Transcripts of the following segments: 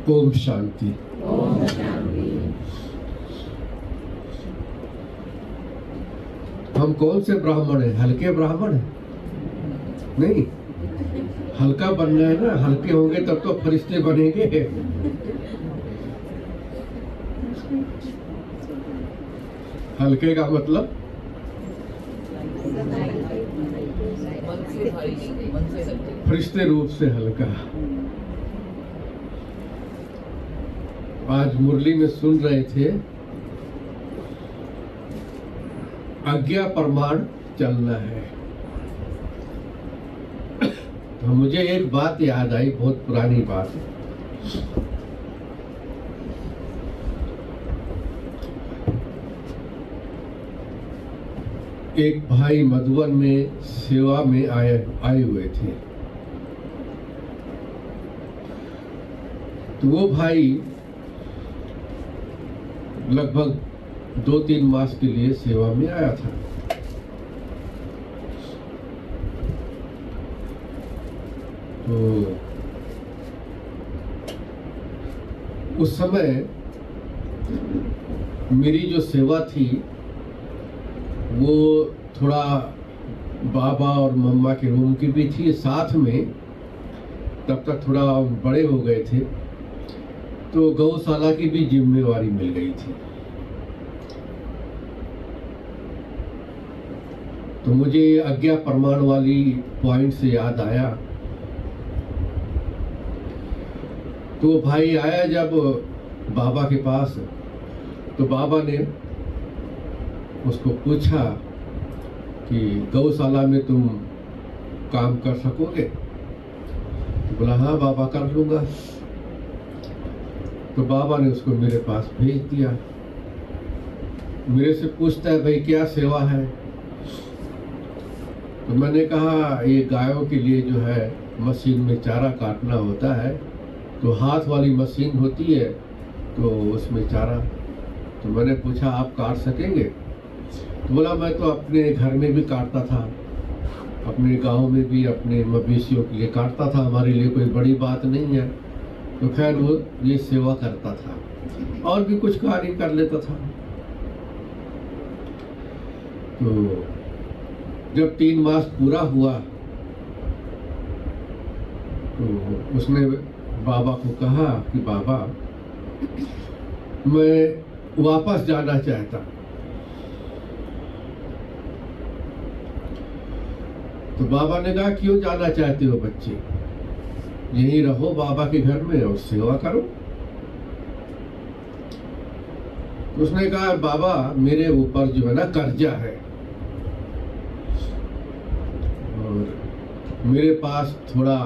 ओम शांति। हम कौन से ब्राह्मण हैं? हल्के ब्राह्मण हैं? नहीं, हल्का बनना है ना। हल्के होंगे तब तो फरिश्ते बनेंगे। हल्के का मतलब फरिश्ते रूप से हल्का। आज मुरली में सुन रहे थे, आज्ञा प्रमाण चलना है। तो मुझे एक बात याद आई, बहुत पुरानी बात। एक भाई मधुबन में सेवा में आए हुए थे। तो वो भाई लगभग 2-3 मास के लिए सेवा में आया था। तो उस समय मेरी जो सेवा थी वो थोड़ा बाबा और मम्मा के रूम की भी थी साथ में। तब तक थोड़ा बड़े हो गए थे तो गौशाला की भी जिम्मेवारी मिल गई थी। तो मुझे आज्ञा प्रमाण वाली पॉइंट से याद आया। तो भाई आया जब बाबा के पास, तो बाबा ने उसको पूछा कि गौशाला में तुम काम कर सकोगे? तो बोला हाँ बाबा, कर लूँगा। तो बाबा ने उसको मेरे पास भेज दिया। मेरे से पूछता है भाई क्या सेवा है? तो मैंने कहा ये गायों के लिए जो है मशीन में चारा काटना होता है, तो हाथ वाली मशीन होती है तो उसमें चारा। तो मैंने पूछा आप काट सकेंगे? तो बोला मैं तो अपने घर में भी काटता था, अपने गांव में भी अपने मवेशियों के लिए काटता था, हमारे लिए कोई बड़ी बात नहीं है। तो खैर वो ये सेवा करता था और भी कुछ कार्य कर लेता था। तो जब 3 मास पूरा हुआ तो उसने बाबा को कहा कि बाबा मैं वापस जाना चाहता। तो बाबा ने कहा क्यों जाना चाहते हो बच्चे? यहीं रहो बाबा के घर में और सेवा करो। तो उसने कहा बाबा मेरे ऊपर जो है ना कर्जा है और मेरे पास थोड़ा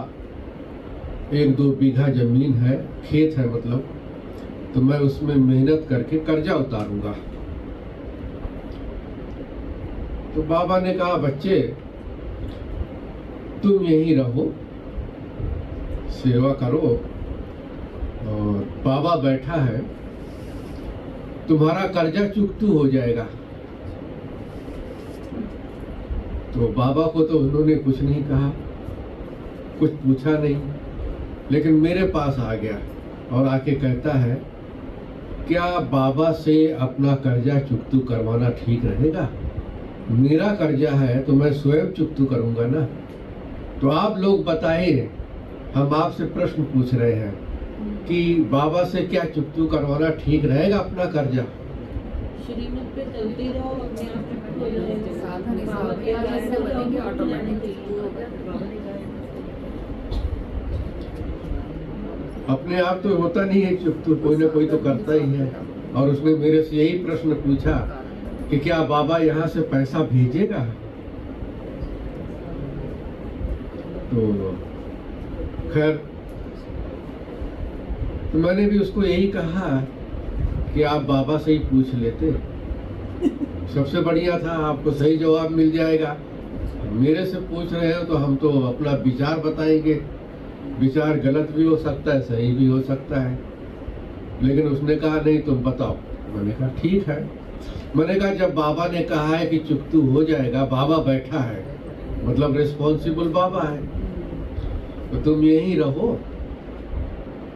1-2 बीघा जमीन है, खेत है मतलब, तो मैं उसमें मेहनत करके कर्जा उतारूंगा। तो बाबा ने कहा बच्चे तुम यहीं रहो, सेवा करो, और बाबा बैठा है, तुम्हारा कर्जा चुकतू हो जाएगा। तो बाबा को तो उन्होंने कुछ नहीं कहा, कुछ पूछा नहीं, लेकिन मेरे पास आ गया और आके कहता है क्या बाबा से अपना कर्जा चुकतू करवाना ठीक रहेगा? मेरा कर्जा है तो मैं स्वयं चुकतू करूंगा ना। तो आप लोग बताइए, हम आपसे प्रश्न पूछ रहे हैं कि बाबा से क्या चुकतू करवाना ठीक रहेगा अपना कर्जा? श्रीमत पे चलते रहो, अपने आप हो जाएगा। अपने आप तो होता नहीं है चुकतू, कोई ना कोई तो करता ही है। और उसने मेरे से यही प्रश्न पूछा कि क्या बाबा यहाँ से पैसा भेजेगा? तो खैर तो मैंने भी उसको यही कहा कि आप बाबा से ही पूछ लेते। सबसे बढ़िया था, आपको सही जवाब मिल जाएगा। मेरे से पूछ रहे हो तो हम तो अपना विचार बताएंगे। विचार गलत भी हो सकता है, सही भी हो सकता है। लेकिन उसने कहा नहीं, तुम बताओ। मैंने कहा ठीक है। मैंने कहा जब बाबा ने कहा है कि चुकतू हो जाएगा, बाबा बैठा है, मतलब रिस्पॉन्सिबल बाबा है, तो तुम यहीं रहो,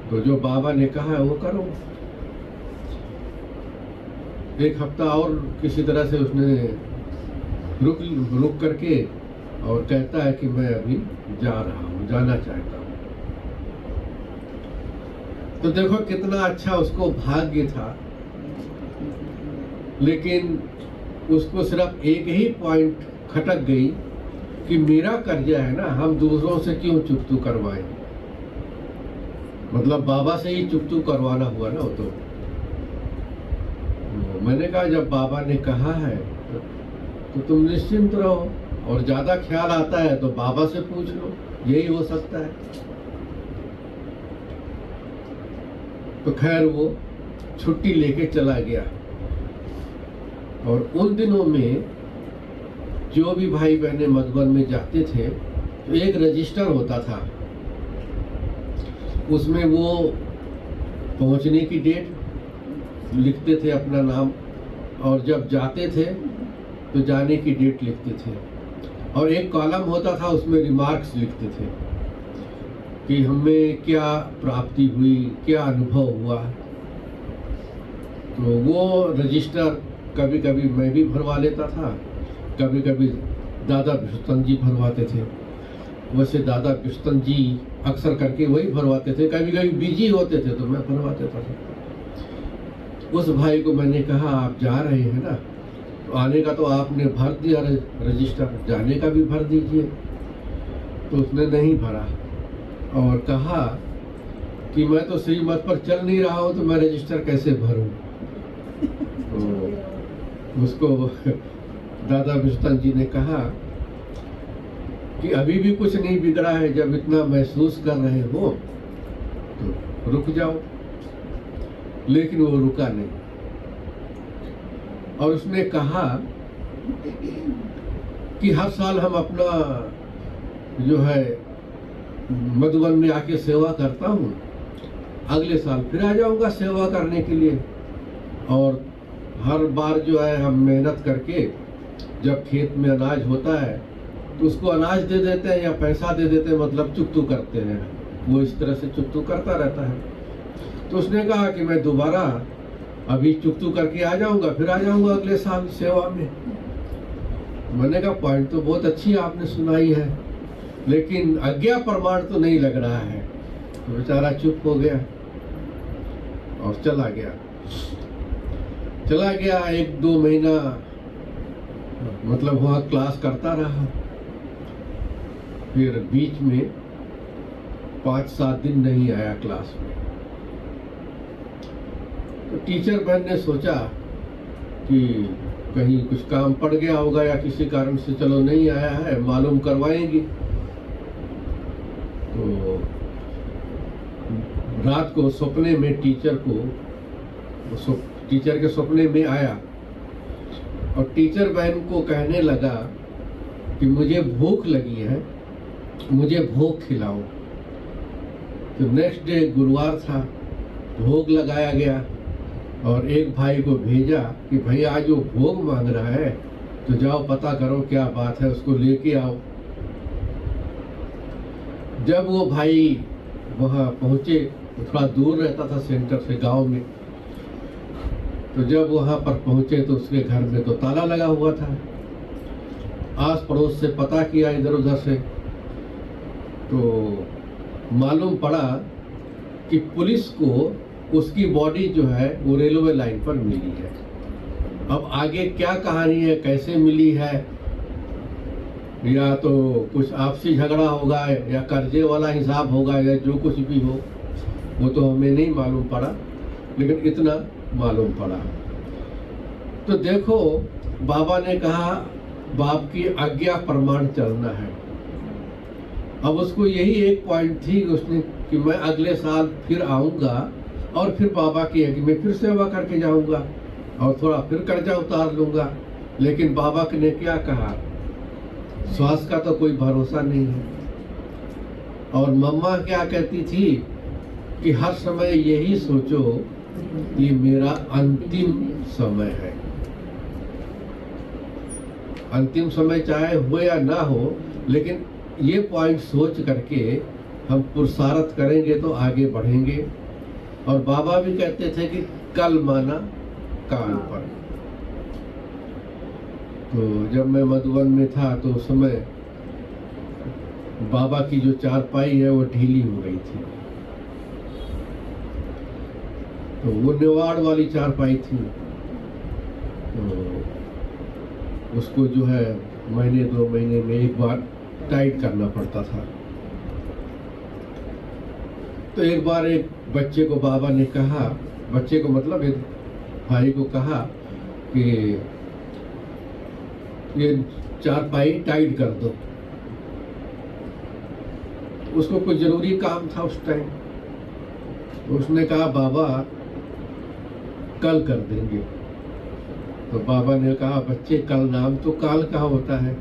तो जो बाबा ने कहा है वो करो। एक हफ्ता और किसी तरह से उसने रुक करके और कहता है कि मैं अभी जा रहा हूँ, जाना चाहता हूँ। तो देखो कितना अच्छा उसको भाग्य था। लेकिन उसको सिर्फ एक ही पॉइंट खटक गई कि मेरा कर्जा है ना, हम दूसरों से क्यों चुकतू करवाएं। मतलब बाबा से ही चुकतू करवाना हुआ ना वो तो। मैंने कहा जब बाबा ने कहा है तो तुम निश्चिंत रहो, और ज्यादा ख्याल आता है तो बाबा से पूछ लो, यही हो सकता है। तो खैर वो छुट्टी लेके चला गया। और उन दिनों में जो भी भाई बहनें मधुबन में जाते थे तो एक रजिस्टर होता था, उसमें वो पहुंचने की डेट लिखते थे, अपना नाम, और जब जाते थे तो जाने की डेट लिखते थे। और एक कॉलम होता था, उसमें रिमार्क्स लिखते थे कि हमें क्या प्राप्ति हुई, क्या अनुभव हुआ। तो वो रजिस्टर कभी कभी मैं भी भरवा लेता था, कभी कभी दादा विष्णु जी भरवाते थे। वैसे दादा विष्णु जी अक्सर करके वही भरवाते थे, कभी कभी बिजी होते थे तो मैं भरवा देता था। उस भाई को मैंने कहा आप जा रहे हैं ना, तो आने का तो आपने भर दिया रजिस्टर, जाने का भी भर दीजिए। तो उसने नहीं भरा और कहा कि मैं तो श्रीमत पर चल नहीं रहा हूं, तो मैं रजिस्टर कैसे भरूं। तो उसको दादा विष्णु जी ने कहा कि अभी भी कुछ नहीं बिगड़ा है, जब इतना महसूस कर रहे हो तो रुक जाओ। लेकिन वो रुका नहीं, और उसने कहा कि हर साल हम अपना जो है मधुबन में आके सेवा करता हूँ, अगले साल फिर आ जाऊंगा सेवा करने के लिए। और हर बार जो है हम मेहनत करके जब खेत में अनाज होता है तो उसको अनाज दे देते हैं या पैसा दे देते हैं, मतलब चुकतू करते हैं। वो इस तरह से चुकतू करता रहता है। तो उसने कहा कि मैं दोबारा अभी चुकतू करके आ जाऊंगा, फिर आ जाऊंगा अगले साल सेवा में। मैंने कहा पॉइंट तो बहुत अच्छी आपने सुनाई है, लेकिन आज्ञा प्रमाण तो नहीं लग रहा है। तो बेचारा चुप हो गया और चला गया। 1-2 महीना मतलब वहाँ क्लास करता रहा। फिर बीच में 5-7 दिन नहीं आया क्लास में। तो टीचर बहन ने सोचा कि कहीं कुछ काम पड़ गया होगा या किसी कारण से चलो नहीं आया है, मालूम करवाएंगी। तो रात को सपने में टीचर के सपने में आया और टीचर बहन को कहने लगा कि मुझे भूख लगी है, मुझे भोग खिलाओ। तो नेक्स्ट डे गुरुवार था, भोग लगाया गया और एक भाई को भेजा कि भाई आज वो भोग मांग रहा है, तो जाओ पता करो क्या बात है, उसको लेके आओ। जब वो भाई वहाँ पहुँचे, थोड़ा दूर रहता था सेंटर से, गांव में। तो जब वहाँ पर पहुँचे तो उसके घर में तो ताला लगा हुआ था। आस पड़ोस से पता किया इधर उधर से, तो मालूम पड़ा कि पुलिस को उसकी बॉडी जो है वो रेलवे लाइन पर मिली है। अब आगे क्या कहानी है, कैसे मिली है, या तो कुछ आपसी झगड़ा होगा या कर्जे वाला हिसाब होगा या जो कुछ भी हो, वो तो हमें नहीं मालूम पड़ा, लेकिन इतना मालूम पड़ा। तो देखो बाबा ने कहा बाप की आज्ञा प्रमाण चलना है। अब उसको यही एक पॉइंट थी उसने कि मैं अगले साल फिर आऊंगा और फिर बाबा की आज्ञा में फिर सेवा करके जाऊंगा। और थोड़ा फिर कर्जा उतार लूंगा। लेकिन बाबा ने क्या कहा, स्वास्थ्य का तो कोई भरोसा नहीं है। और मम्मा क्या कहती थी कि हर समय यही सोचो कि मेरा अंतिम समय है। अंतिम समय चाहे हो या ना हो, लेकिन ये पॉइंट सोच करके हम पुरुषार्थ करेंगे तो आगे बढ़ेंगे। और बाबा भी कहते थे कि कल माना काल पर। तो जब मैं मधुबन में था तो उस समय बाबा की जो चारपाई है वो ढीली हो गई थी। तो वो निवाड़ वाली चारपाई थी, तो उसको जो है महीने 2 महीने में एक बार टाइट करना पड़ता था। तो एक बार एक बच्चे को बाबा ने कहा, बच्चे को मतलब एक भाई को कहा कि ये चारपाई टाइट कर दो। उसको कोई जरूरी काम था उस टाइम, तो उसने कहा बाबा कल कर देंगे। तो बाबा ने कहा बच्चे कल नाम तो काल का होता है।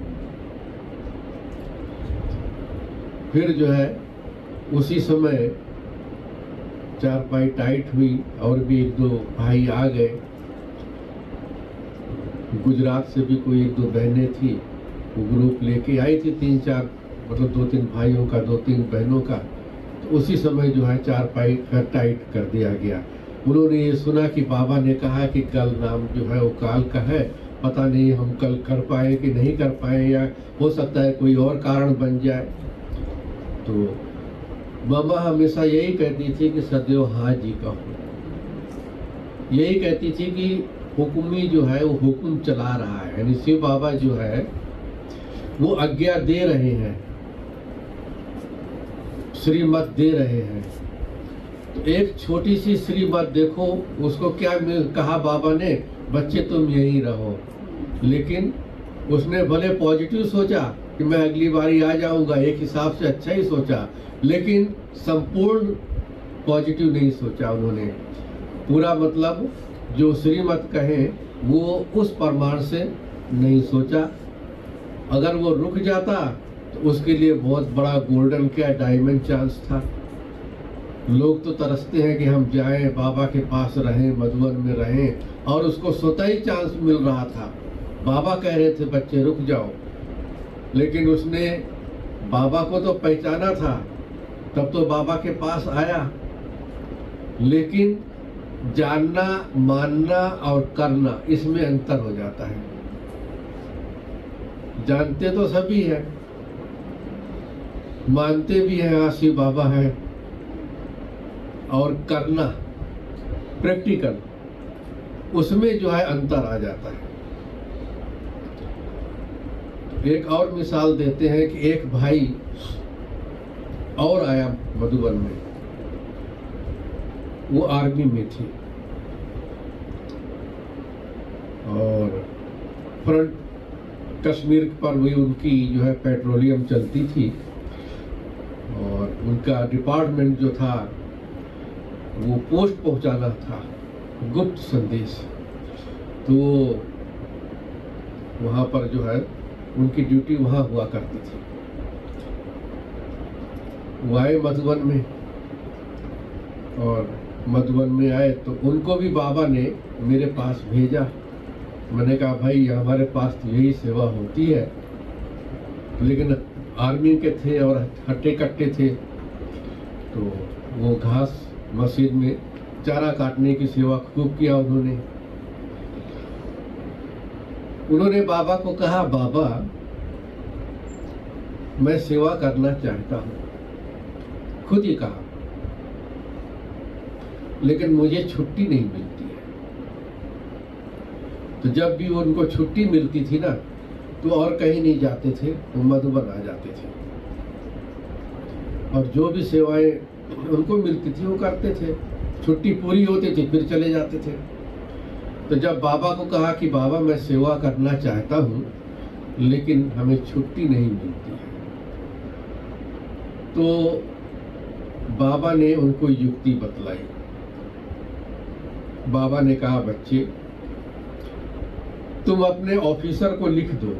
फिर जो है उसी समय चारपाई टाइट हुई और भी 1-2 भाई आ गए। गुजरात से भी कोई 1-2 बहनें थी, वो ग्रुप लेके आई थी 3-4, मतलब 2-3 भाइयों का 2-3 बहनों का। तो उसी समय जो है चारपाई टाइट कर दिया गया। उन्होंने ये सुना कि बाबा ने कहा कि कल नाम जो है वो काल का है, पता नहीं हम कल कर पाए कि नहीं कर पाए, या हो सकता है कोई और कारण बन जाए। तो मामा हमेशा यही कहती थी कि सदैव हाँ जी का हो। यही कहती थी कि हुक्मी जो है वो हुक्म चला रहा है, यानी शिव बाबा जो है वो आज्ञा दे रहे हैं, श्रीमत दे रहे हैं। तो एक छोटी सी श्रीमत देखो, उसको क्या कहा बाबा ने, बच्चे तुम यहीं रहो। लेकिन उसने भले पॉजिटिव सोचा कि मैं अगली बारी आ जाऊंगा, एक हिसाब से अच्छा ही सोचा, लेकिन संपूर्ण पॉजिटिव नहीं सोचा उन्होंने। पूरा मतलब जो श्रीमत कहे वो उस प्रमाण से नहीं सोचा। अगर वो रुक जाता तो उसके लिए बहुत बड़ा गोल्डन क्या डायमंड चांस था। लोग तो तरसते हैं कि हम जाएं, बाबा के पास रहें, मधुबन में रहें, और उसको स्वतः ही चांस मिल रहा था। बाबा कह रहे थे बच्चे रुक जाओ, लेकिन उसने बाबा को तो पहचाना था, तब तो बाबा के पास आया। लेकिन जानना, मानना और करना, इसमें अंतर हो जाता है। जानते तो सभी हैं, मानते भी हैं हाँ शिव बाबा है, और करना प्रैक्टिकल, उसमें जो है अंतर आ जाता है। एक और मिसाल देते हैं कि एक भाई और आया मधुबन में, वो आर्मी में थी और फ्रंट कश्मीर पर भी उनकी जो है पेट्रोलियम चलती थी, और उनका डिपार्टमेंट जो था वो पोस्ट पहुंचाना था, गुप्त संदेश। तो वहाँ पर जो है उनकी ड्यूटी वहाँ हुआ करती थी। वो आए मधुबन में, और मधुबन में आए तो उनको भी बाबा ने मेरे पास भेजा। मैंने कहा भाई हमारे पास तो यही सेवा होती है, लेकिन आर्मी के थे और हट्टे कट्टे थे, तो वो घास मशीन में चारा काटने की सेवा खूब किया उन्होंने। उन्होंने बाबा को कहा बाबा मैं सेवा करना चाहता हूँ, खुद ही कहा, लेकिन मुझे छुट्टी नहीं मिलती है। तो जब भी उनको छुट्टी मिलती थी ना, तो और कहीं नहीं जाते थे, वो मधुबन आ जाते थे, और जो भी सेवाएं उनको मिलती थी वो करते थे। छुट्टी पूरी होती थी फिर चले जाते थे। तो जब बाबा को कहा कि बाबा मैं सेवा करना चाहता हूँ, लेकिन हमें छुट्टी नहीं मिलती है, तो बाबा ने उनको युक्ति बतलाई। बाबा ने कहा बच्चे तुम अपने ऑफिसर को लिख दो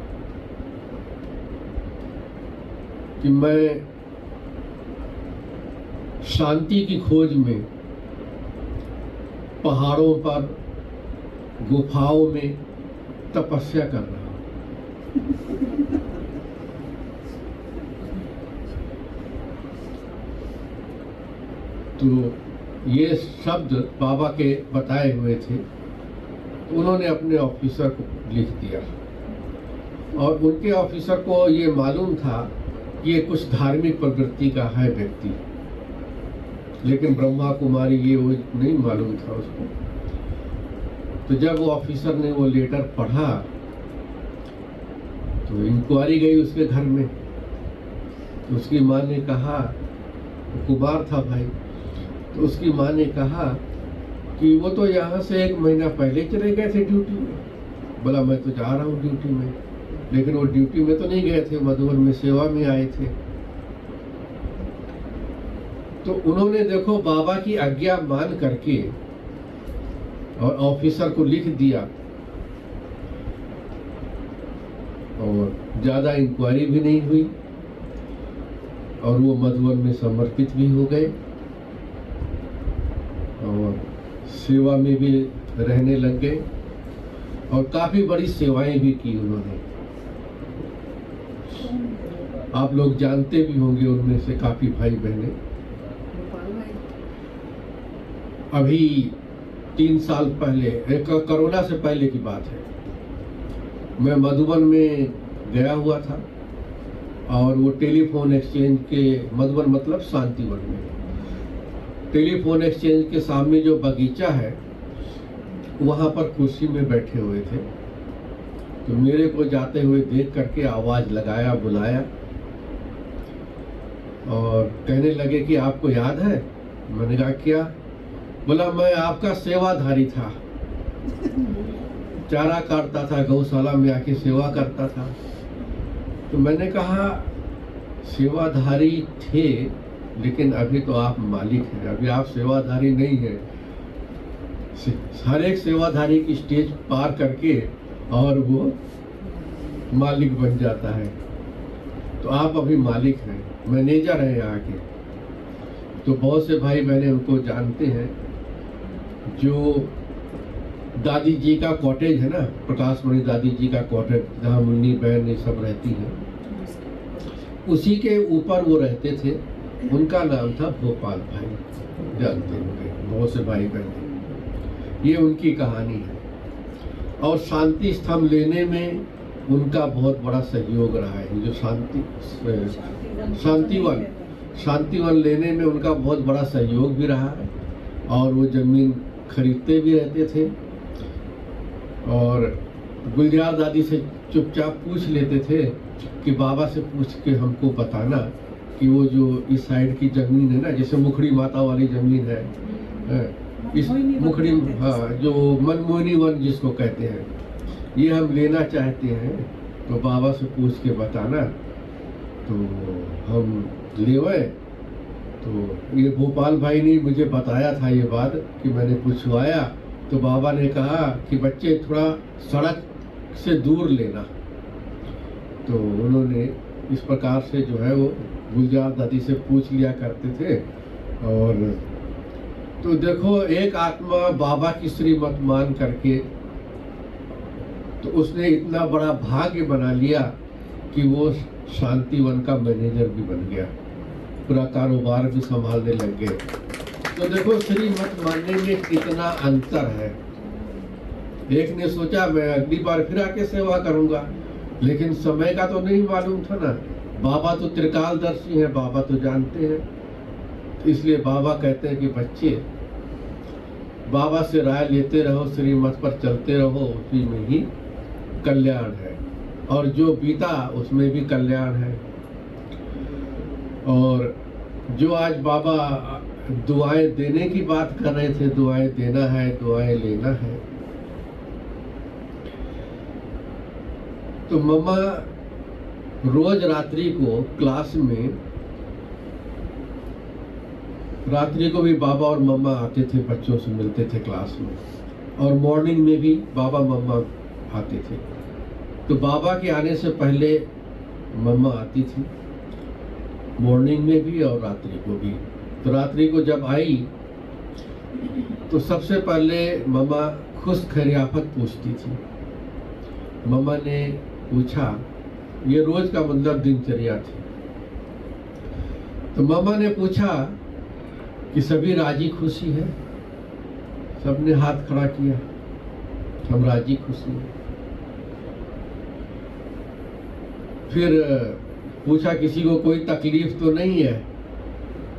कि मैं शांति की खोज में पहाड़ों पर, गुफाओं में तपस्या कर रहा हूं। तो ये शब्द बाबा के बताए हुए थे, तो उन्होंने अपने ऑफिसर को लिख दिया और उनके ऑफिसर को ये मालूम था कि ये कुछ धार्मिक प्रवृत्ति का है व्यक्ति, लेकिन ब्रह्मा कुमारी ये वो नहीं मालूम था उसको। तो जब वो ऑफिसर ने वो लेटर पढ़ा तो इंक्वायरी गई उसके घर में, तो उसकी माँ ने कहा, कुमार था भाई, तो उसकी माँ ने कहा कि वो तो यहाँ से 1 महीना पहले चले गए थे ड्यूटी में। बोला मैं तो जा रहा हूँ ड्यूटी में, लेकिन वो ड्यूटी में तो नहीं गए थे, मधुबन में सेवा में आए थे। तो उन्होंने देखो बाबा की आज्ञा मान करके और ऑफिसर को लिख दिया और ज्यादा इंक्वायरी भी नहीं हुई और वो मधुबन में समर्पित भी हो गए और सेवा में भी रहने लग गए और काफी बड़ी सेवाएं भी की उन्होंने। आप लोग जानते भी होंगे उनमें से काफी भाई बहने। अभी 3 साल पहले, कोरोना से पहले की बात है, मैं मधुबन में गया हुआ था और वो टेलीफोन एक्सचेंज के, मधुबन मतलब शांतिवन में, टेलीफोन एक्सचेंज के सामने जो बगीचा है वहां पर कुर्सी में बैठे हुए थे। तो मेरे को जाते हुए देख करके आवाज लगाया, बुलाया और कहने लगे कि आपको याद है? मैंने कहा क्या? बोला मैं आपका सेवाधारी था, चारा काटता था, गौशाला में आके सेवा करता था। तो मैंने कहा सेवाधारी थे, लेकिन अभी तो आप मालिक हैं, अभी आप सेवाधारी नहीं हैं। हर एक सेवाधारी की स्टेज पार करके और वो मालिक बन जाता है, तो आप अभी मालिक हैं, मैनेजर हैं यहाँ के। तो बहुत से भाई बहने उनको जानते हैं। जो दादी जी का कॉटेज है ना, प्रकाश मणि दादी जी का कॉटेज, जहाँ मुन्नी बहन ये सब रहती हैं, उसी के ऊपर वो रहते थे। उनका नाम था भोपाल भाई, जानते होंगे बहुत से भाई बहन। ये उनकी कहानी है और शांति स्तंभ लेने में उनका बहुत बड़ा सहयोग रहा है। जो शांतिवन लेने में उनका बहुत बड़ा सहयोग भी रहा है और वो जमीन खरीदते भी रहते थे और गुलजार दादी से चुपचाप पूछ लेते थे कि बाबा से पूछ के हमको बताना कि वो जो इस साइड की जमीन है ना, जैसे मुखड़ी माता वाली जमीन है, इस मुखड़ी, हाँ, जो मनमोहनी वन जिसको कहते हैं, ये हम लेना चाहते हैं, तो बाबा से पूछ के बताना तो हम लेवे। तो ये भोपाल भाई ने मुझे बताया था ये बात कि मैंने पूछवाया, तो बाबा ने कहा कि बच्चे थोड़ा सड़क से दूर लेना। तो उन्होंने इस प्रकार से जो है वो गुलजार दादी से पूछ लिया करते थे। और तो देखो एक आत्मा बाबा की श्रीमत मान करके तो उसने इतना बड़ा भाग्य बना लिया कि वो शांतिवन का मैनेजर भी बन गया, पूरा कारोबार भी संभालने लग गए। तो देखो श्रीमत मानने में कितना अंतर है। एक ने सोचा मैं अगली बार फिर आके सेवा करूंगा, लेकिन समय का तो नहीं मालूम था ना। बाबा तो त्रिकालदर्शी है, बाबा तो जानते हैं। तो इसलिए बाबा कहते हैं कि बच्चे बाबा से राय लेते रहो, श्रीमत पर चलते रहो, उसी में ही कल्याण है और जो बीता उसमें भी कल्याण है। और जो आज बाबा दुआएं देने की बात कर रहे थे, दुआएं देना है, दुआएं लेना है, तो मम्मा रोज रात्रि को क्लास में, रात्रि को भी बाबा और मम्मा आते थे, बच्चों से मिलते थे क्लास में, और मॉर्निंग में भी बाबा मम्मा आते थे। तो बाबा के आने से पहले मम्मा आती थी, मॉर्निंग में भी और रात्रि को भी। तो रात्रि को जब आई तो सबसे पहले मम्मा खुश खैरियाफत पूछती थी। मम्मा ने पूछा, ये रोज का मतलब दिनचर्या थी। तो मम्मा ने पूछा कि सभी राजी खुशी है? सबने हाथ खड़ा किया, हम राजी खुशी हैं। फिर पूछा किसी को कोई तकलीफ तो नहीं है?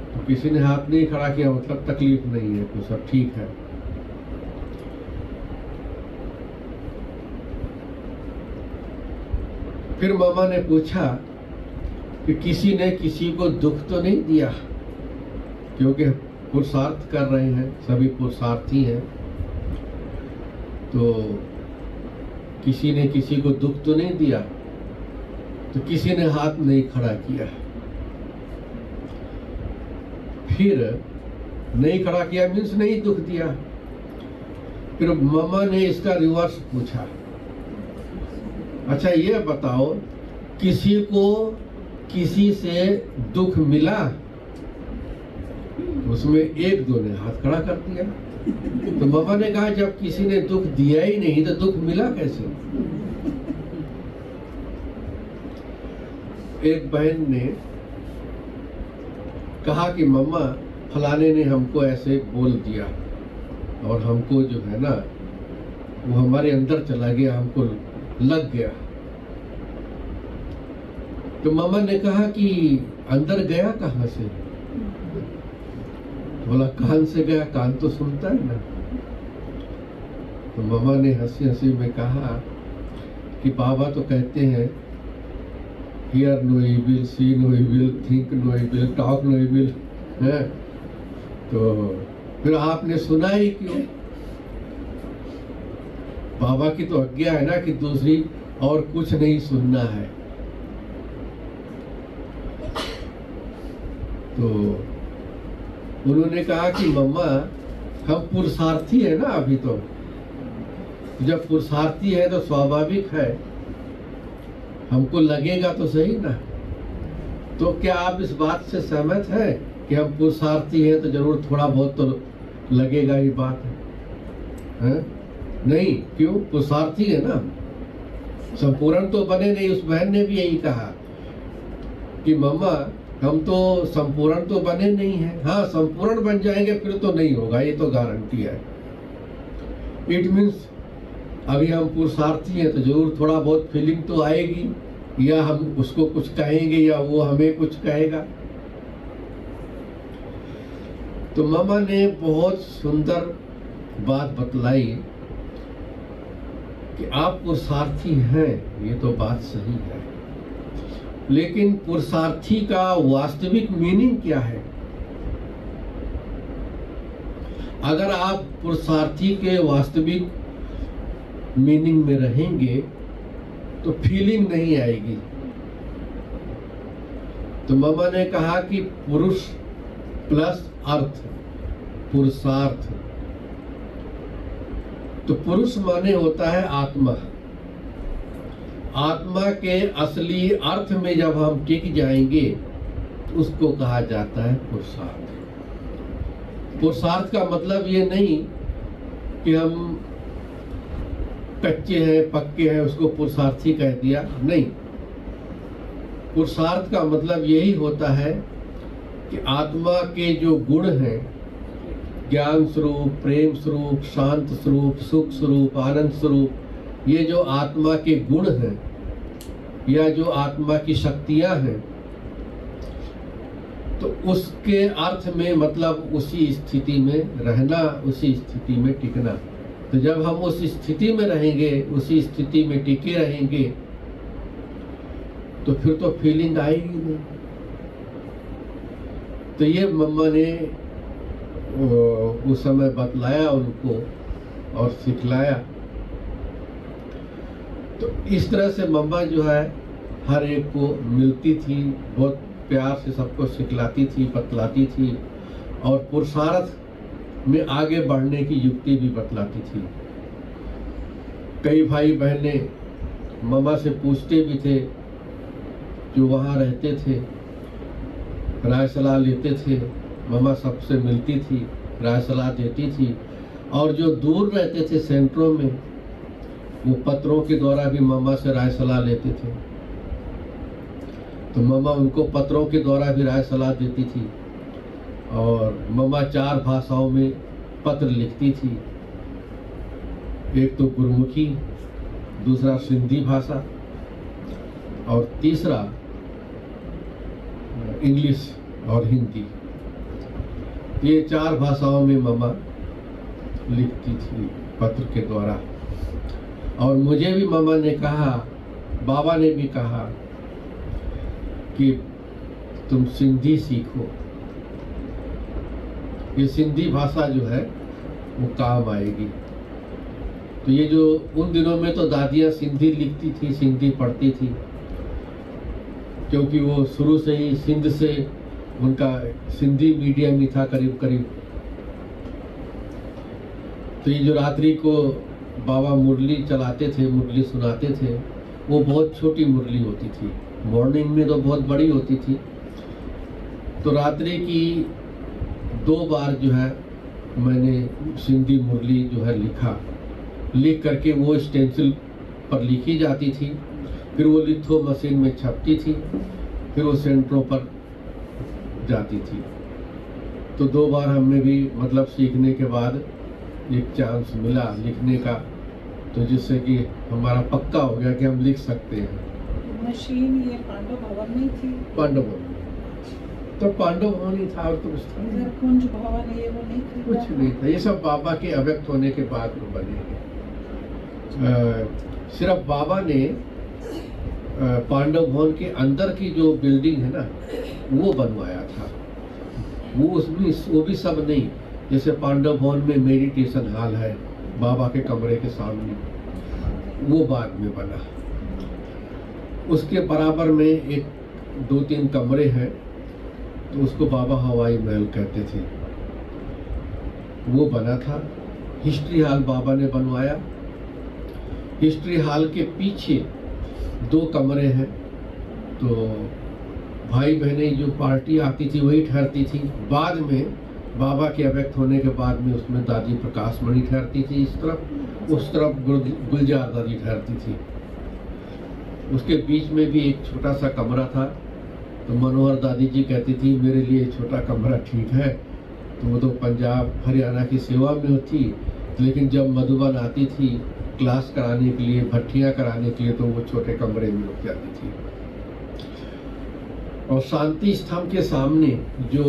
तो किसी ने हाथ नहीं खड़ा किया, मतलब तकलीफ नहीं है, तो सब ठीक है। फिर मामा ने पूछा कि किसी ने किसी को दुख तो नहीं दिया? क्योंकि पुरुषार्थ कर रहे हैं, सभी पुरुषार्थी हैं, तो किसी ने किसी को दुख तो नहीं दिया? तो किसी ने हाथ नहीं खड़ा किया। फिर नहीं खड़ा किया मीन्स नहीं दुख दिया। फिर मामा ने इसका रिवर्स पूछा, अच्छा ये बताओ किसी को किसी से दुख मिला? उसमें एक दो ने हाथ खड़ा कर दिया। तो मामा ने कहा जब किसी ने दुख दिया ही नहीं तो दुख मिला कैसे? एक बहन ने कहा कि मम्मा फलाने ने हमको ऐसे बोल दिया और हमको जो है ना वो हमारे अंदर चला गया, हमको लग गया। तो मम्मा ने कहा कि अंदर गया कहाँ से? बोला कान से गया, कान तो सुनता है ना। तो मम्मा ने हंसी हंसी में कहा कि बाबा तो कहते हैं hear no evil, see no evil, think no evil, talk no evil है। तो फिर आपने सुना ही क्यों? बाबा की तो आज्ञा है ना कि दूसरी और कुछ नहीं सुनना है। तो उन्होंने कहा कि मम्मा हम पुरुषार्थी है ना, अभी तो जब पुरुषार्थी है तो स्वाभाविक है हमको लगेगा तो सही ना। तो क्या आप इस बात से सहमत हैं कि हम पुरुषार्थी हैं तो जरूर थोड़ा बहुत तो लगेगा ही बात है? नहीं, क्यों? पुरुषार्थी है ना, संपूर्ण तो बने नहीं। उस बहन ने भी यही कहा कि मम्मा हम तो संपूर्ण तो बने नहीं हैं। हाँ, संपूर्ण बन जाएंगे फिर तो नहीं होगा, ये तो गारंटी है। इट मीन्स अभी हम पुरुषार्थी हैं तो जरूर थोड़ा बहुत फीलिंग तो आएगी, या हम उसको कुछ कहेंगे या वो हमें कुछ कहेगा। तो मामा ने बहुत सुंदर बात बतलाई कि आप पुरुषार्थी हैं, ये तो बात सही है, लेकिन पुरुषार्थी का वास्तविक मीनिंग क्या है? अगर आप पुरुषार्थी के वास्तविक मीनिंग में रहेंगे तो फीलिंग नहीं आएगी। तो मामा ने कहा कि पुरुष प्लस अर्थ, पुरुषार्थ। तो पुरुष माने होता है आत्मा। आत्मा के असली अर्थ में जब हम टिक जाएंगे तो उसको कहा जाता है पुरुषार्थ। पुरुषार्थ का मतलब ये नहीं कि हम कच्चे हैं पक्के हैं उसको पुरुषार्थी कह दिया, नहीं। पुरुषार्थ का मतलब यही होता है कि आत्मा के जो गुण हैं, ज्ञान स्वरूप, प्रेम स्वरूप, शांत स्वरूप, सुख स्वरूप, आनंद स्वरूप, ये जो आत्मा के गुण हैं या जो आत्मा की शक्तियां हैं, तो उसके अर्थ में मतलब उसी स्थिति में रहना, उसी स्थिति में टिकना। तो जब हम उस स्थिति में रहेंगे, उसी स्थिति में टिके रहेंगे, तो फिर तो फीलिंग आएगी नहीं। तो ये मम्मा ने उस समय बतलाया उनको और सिखलाया। तो इस तरह से मम्मा जो है हर एक को मिलती थी, बहुत प्यार से सबको सिखलाती थी, बतलाती थी, और पुरुषार्थ में आगे बढ़ने की युक्ति भी बतलाती थी। कई भाई बहने मम्मा से पूछते भी थे, जो वहाँ रहते थे, राय सलाह लेते थे। मम्मा सबसे मिलती थी, राय सलाह देती थी। और जो दूर रहते थे सेंटरों में, वो पत्रों के द्वारा भी मम्मा से राय सलाह लेते थे। तो मम्मा उनको पत्रों के द्वारा भी राय सलाह देती थी। और मम्मा 4 भाषाओं में पत्र लिखती थी। एक तो गुरमुखी, दूसरा सिंधी भाषा और तीसरा इंग्लिश और हिंदी। ये 4 भाषाओं में मम्मा लिखती थी पत्र के द्वारा। और मुझे भी मम्मा ने कहा, बाबा ने भी कहा कि तुम सिंधी सीखो, ये सिंधी भाषा जो है वो काम आएगी। तो ये जो उन दिनों में तो दादियाँ सिंधी लिखती थी, सिंधी पढ़ती थी, क्योंकि वो शुरू से ही सिंध से उनका सिंधी मीडियम ही था करीब करीब। तो ये जो रात्रि को बाबा मुरली चलाते थे, मुरली सुनाते थे, वो बहुत छोटी मुरली होती थी। मॉर्निंग में तो बहुत बड़ी होती थी। तो रात्रि की 2 बार जो है मैंने सिंधी मुरली जो है लिख करके वो स्टेंसिल पर लिखी जाती थी। फिर वो लिथो मशीन में छपती थी, फिर वो सेंटरों पर जाती थी। तो 2 बार हमें भी मतलब सीखने के बाद एक चांस मिला लिखने का, तो जिससे कि हमारा पक्का हो गया कि हम लिख सकते हैं। मशीन ये पांडव भवन में थी। पांडव भवन तो पांडव भवन ही था, और तो कुछ था नहीं। इधर कुंज भवन ये वो नहीं थी। कुछ नहीं था, ये सब बाबा के अव्यक्त होने के बाद में बने हैं। सिर्फ बाबा ने पांडव भवन के अंदर की जो बिल्डिंग है ना, वो बनवाया था। वो भी सब नहीं। जैसे पांडव भवन में मेडिटेशन हॉल है बाबा के कमरे के सामने, वो बाद में बना। उसके बराबर में एक 2-3 कमरे हैं, तो उसको बाबा हवाई महल कहते थे, वो बना था। हिस्ट्री हॉल बाबा ने बनवाया। हिस्ट्री हॉल के पीछे 2 कमरे हैं, तो भाई बहनें जो पार्टी आती थी वही ठहरती थी। बाद में बाबा के अव्यक्त होने के बाद में उसमें दादी प्रकाश मणि ठहरती थी इस तरफ, उस तरफ गुलजार दादी ठहरती थी। उसके बीच में भी एक छोटा सा कमरा था। तो मनोहर दादी जी कहती थी मेरे लिए छोटा कमरा ठीक है। तो वो तो पंजाब हरियाणा की सेवा में होती, लेकिन जब मधुबन आती थी क्लास कराने के लिए, भट्टियाँ कराने के लिए, तो वो छोटे कमरे में रुक जाती थी। और शांति स्तंभ के सामने जो